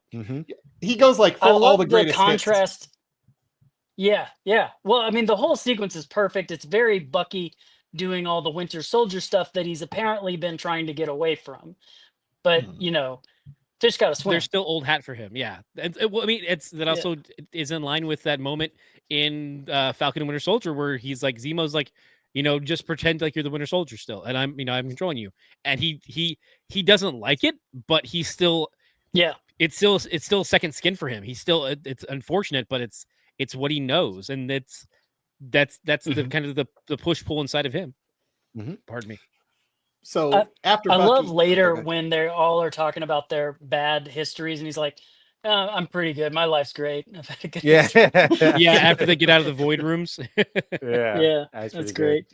He goes like full all the greatest
contrast. Hits. Yeah. Well, I mean, the whole sequence is perfect. It's very Bucky doing all the Winter Soldier stuff that he's apparently been trying to get away from. But fish got to swim.
There's still old hat for him. Yeah. And I mean, that also is in line with that moment in Falcon and Winter Soldier where he's like, Zemo's like, just pretend like you're the Winter Soldier still, and I'm controlling you. And he doesn't like it, but he's still it's still second skin for him. He's still it's unfortunate, but it's what he knows, and that's the kind of the push pull inside of him. Pardon me.
So after
I love later when they all are talking about their bad histories, and he's like, "I'm pretty good. My life's great." I've had a good history."
Yeah. After they get out of the void rooms.
Yeah, that's great.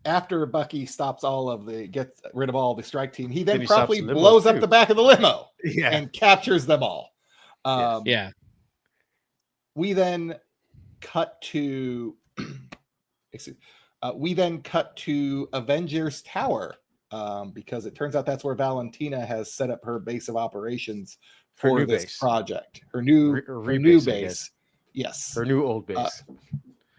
After Bucky gets rid of all the strike team, he then promptly blows up the back of the limo and captures them all. We then cut to Avengers Tower because it turns out that's where Valentina has set up her base of operations for this project. Her new base. Yes.
Her new old base.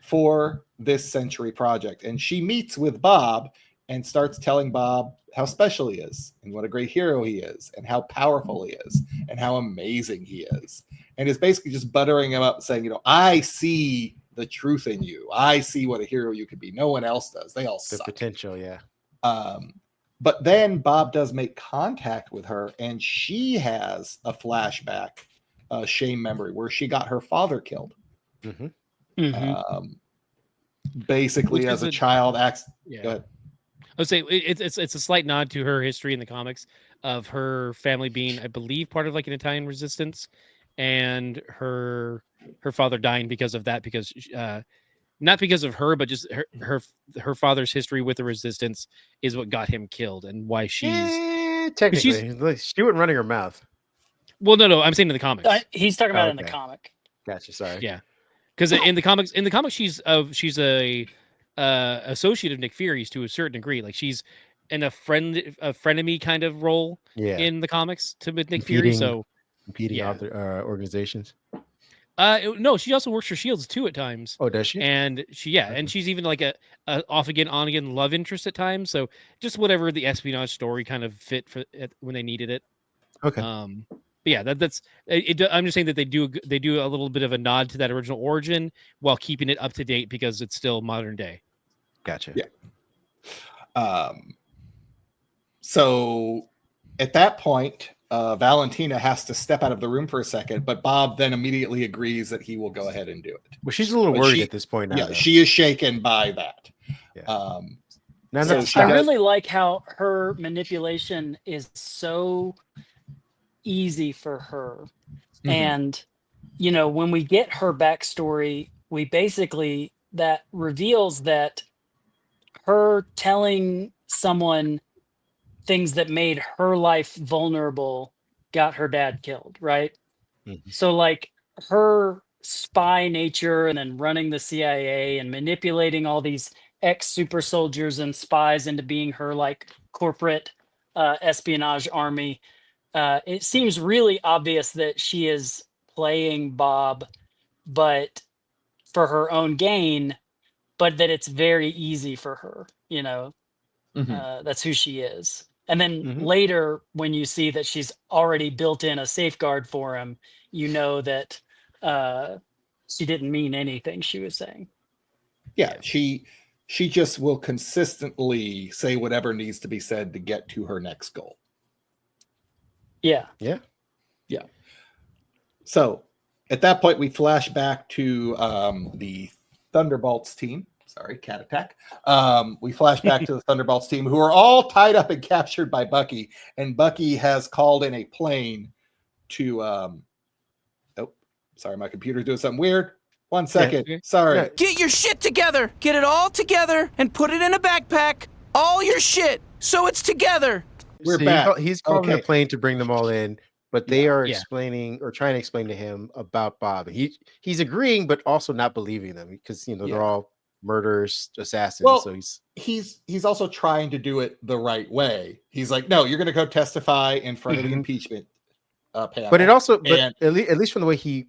For this century project. And she meets with Bob and starts telling Bob how special he is and what a great hero he is and how powerful he is and how amazing he is. And is basically just buttering him up saying, I see the truth in you. I see what a hero you could be. No one else does. They all suck.
The potential, yeah.
But then Bob does make contact with her and she has a flashback, shame memory where she got her father killed. Basically as a child acts. Go ahead.
I would say it's a slight nod to her history in the comics of her family being, I believe, part of like an Italian resistance, and her father dying because of that, because not because of her, but just her father's history with the resistance is what got him killed, and why
technically she wasn't running her mouth.
Well, no, I'm saying in the comics.
He's talking about in the comic.
Gotcha. Sorry.
Yeah. Because in the comics, she's a associate of Nick Fury's to a certain degree. Like she's in a frenemy kind of role in the comics with Nick Fury. So
competing organizations.
No, she also works for Shields too at times.
Oh, does she?
And and she's even like a off again, on again love interest at times. So just whatever the espionage story kind of fit for when they needed it.
Okay.
But yeah, that's it. I'm just saying that they do a little bit of a nod to that original origin while keeping it up to date because it's still modern day.
Gotcha.
Yeah. So at that point, Valentina has to step out of the room for a second, but Bob then immediately agrees that he will go ahead and do it.
Well, she's a little worried at this point now.
Yeah, she is shaken by that.
Yeah.
I really like how her manipulation is so easy for her. And when we get her backstory, we basically that reveals that her telling someone things that made her life vulnerable got her dad killed, right? So like her spy nature and then running the CIA and manipulating all these ex super soldiers and spies into being her like corporate espionage army. It seems really obvious that she is playing Bob but for her own gain, but that it's very easy for her, you know. That's who she is. And then later, when you see that she's already built in a safeguard for him, you know that she didn't mean anything she was saying.
Yeah, she just will consistently say whatever needs to be said to get to her next goal.
Yeah.
Yeah.
Yeah. So at that point, we flash back to the Thunderbolts team. Sorry, cat attack. We flash back to the Thunderbolts team, who are all tied up and captured by Bucky. And Bucky has called in a plane to... oh, sorry, my computer's doing something weird. 1 second. Yeah. Sorry. Yeah.
Get your shit together. Get it all together and put it in a backpack. All your shit. So it's together.
We're back.
He's calling a plane to bring them all in, but they are explaining or trying to explain to him about Bob. He's agreeing, but also not believing them because, you know, they're all murderers, assassins.
Well,
so
he's also trying to do it the right way. He's like, no, you're going to go testify in front of the impeachment panel.
But it also, at least from the way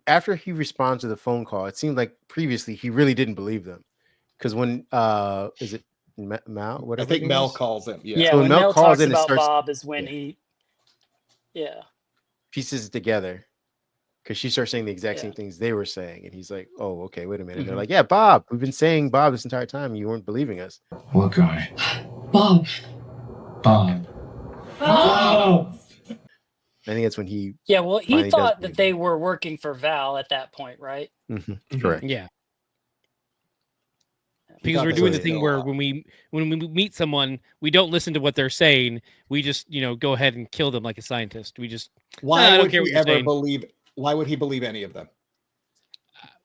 after he responds to the phone call, it seemed like previously he really didn't believe them. Because when is it Mel?
Whatever. I think Mel calls him.
Yeah. So when Mel calls in about Bob is when he
pieces it together. Because she starts saying the exact same things they were saying, and he's like, "Oh, okay, wait a minute." And they're like, "Yeah, Bob. We've been saying Bob this entire time. You weren't believing us."
What guy?
Bob.
Bob.
Bob.
I think that's when he.
Yeah, well, he thought that they were working for Val at that point, right?
Correct.
Yeah. Because we're doing the thing where when we meet someone, we don't listen to what they're saying. We just, you know, go ahead and kill them like a scientist. We just
Why would he ever believe? Why would he believe any of them?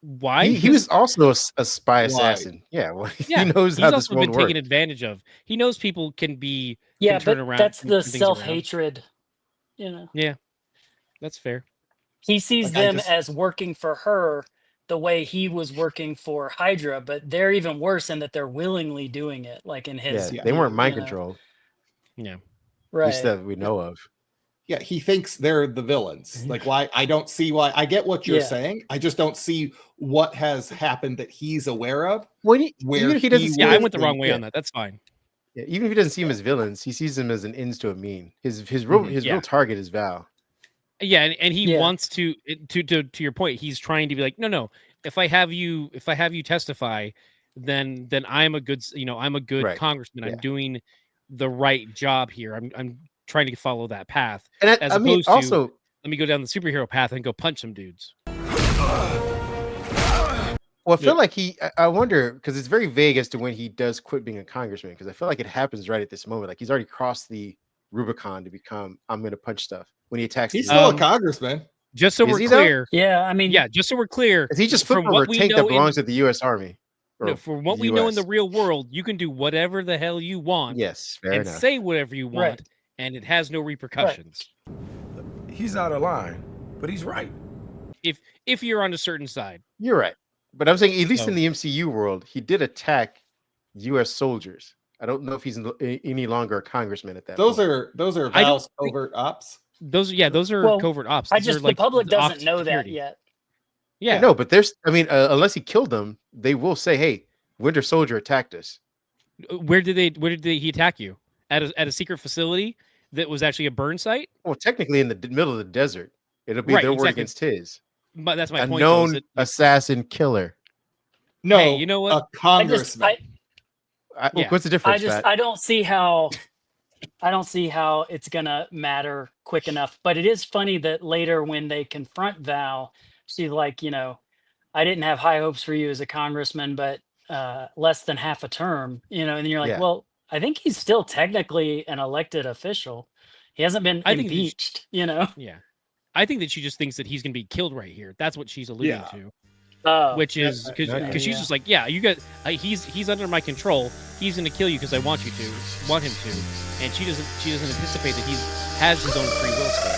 Why?
He was also a spy assassin. Yeah, well, he knows how this world
been
works.
Taken advantage of. He knows people can be
but
turn around.
That's the self-hatred, you know.
Yeah, that's fair.
He sees them as working for her the way he was working for Hydra, but they're even worse in that they're willingly doing it, like in his.
Yeah, they weren't mind controlled.
Yeah,
right.
At least that we know of.
Yeah, he thinks they're the villains. Like, why? I don't see why. I get what you're saying. I just don't see what has happened that he's aware of.
Even if he doesn't.
I went the wrong way on that. That's fine.
Yeah, even if he doesn't see them as villains, he sees them as an ends to a mean. His real target is Val.
Yeah, and he wants to your point. He's trying to be like, no. If I have you testify, then I'm a good congressman. I'm doing the right job here. I'm trying to follow that path.
And
as opposed to let me go down the superhero path and go punch some dudes.
Well, I feel like I wonder, because it's very vague as to when he does quit being a congressman, because I feel like it happens right at this moment. Like he's already crossed the Rubicon to become, I'm going to punch stuff. When he attacks,
he's still a congressman.
Just so we're clear.
Yeah, I mean,
just so we're clear.
Is he just flipping over a tank that belongs to the U.S. Army?
No, for what we know in the real world, you can do whatever the hell you want.
Yes, fair
and
enough.
Say whatever you want, and it has no repercussions.
Right. He's out of line, but he's right.
If you're on a certain side,
you're right. But I'm saying, at least in the MCU world, he did attack U.S. soldiers. I don't know if he's any longer a congressman at that point.
Those are Val's covert ops.
Those are covert ops.
The public doesn't know that yet.
Yeah,
no, but unless he killed them, they will say, "Hey, Winter Soldier attacked us."
Where did he attack you? At a secret facility that was actually a burn site?
Well, technically in the middle of the desert. It'll be their word against his.
But that's my point.
A known assassin killer.
No,
hey, you know what?
A congressman.
What's the difference?
I don't see how it's gonna matter quick enough. But it is funny that later when they confront Val, she's like, I didn't have high hopes for you as a congressman, but less than half a term, and you're like, well, I think he's still technically an elected official. He hasn't been impeached,
Yeah. I think that she just thinks that he's going to be killed right here. That's what she's alluding to. Which is because she's just like, you got he's under my control. He's going to kill you because I want him to, and she doesn't anticipate that he has his own free will still.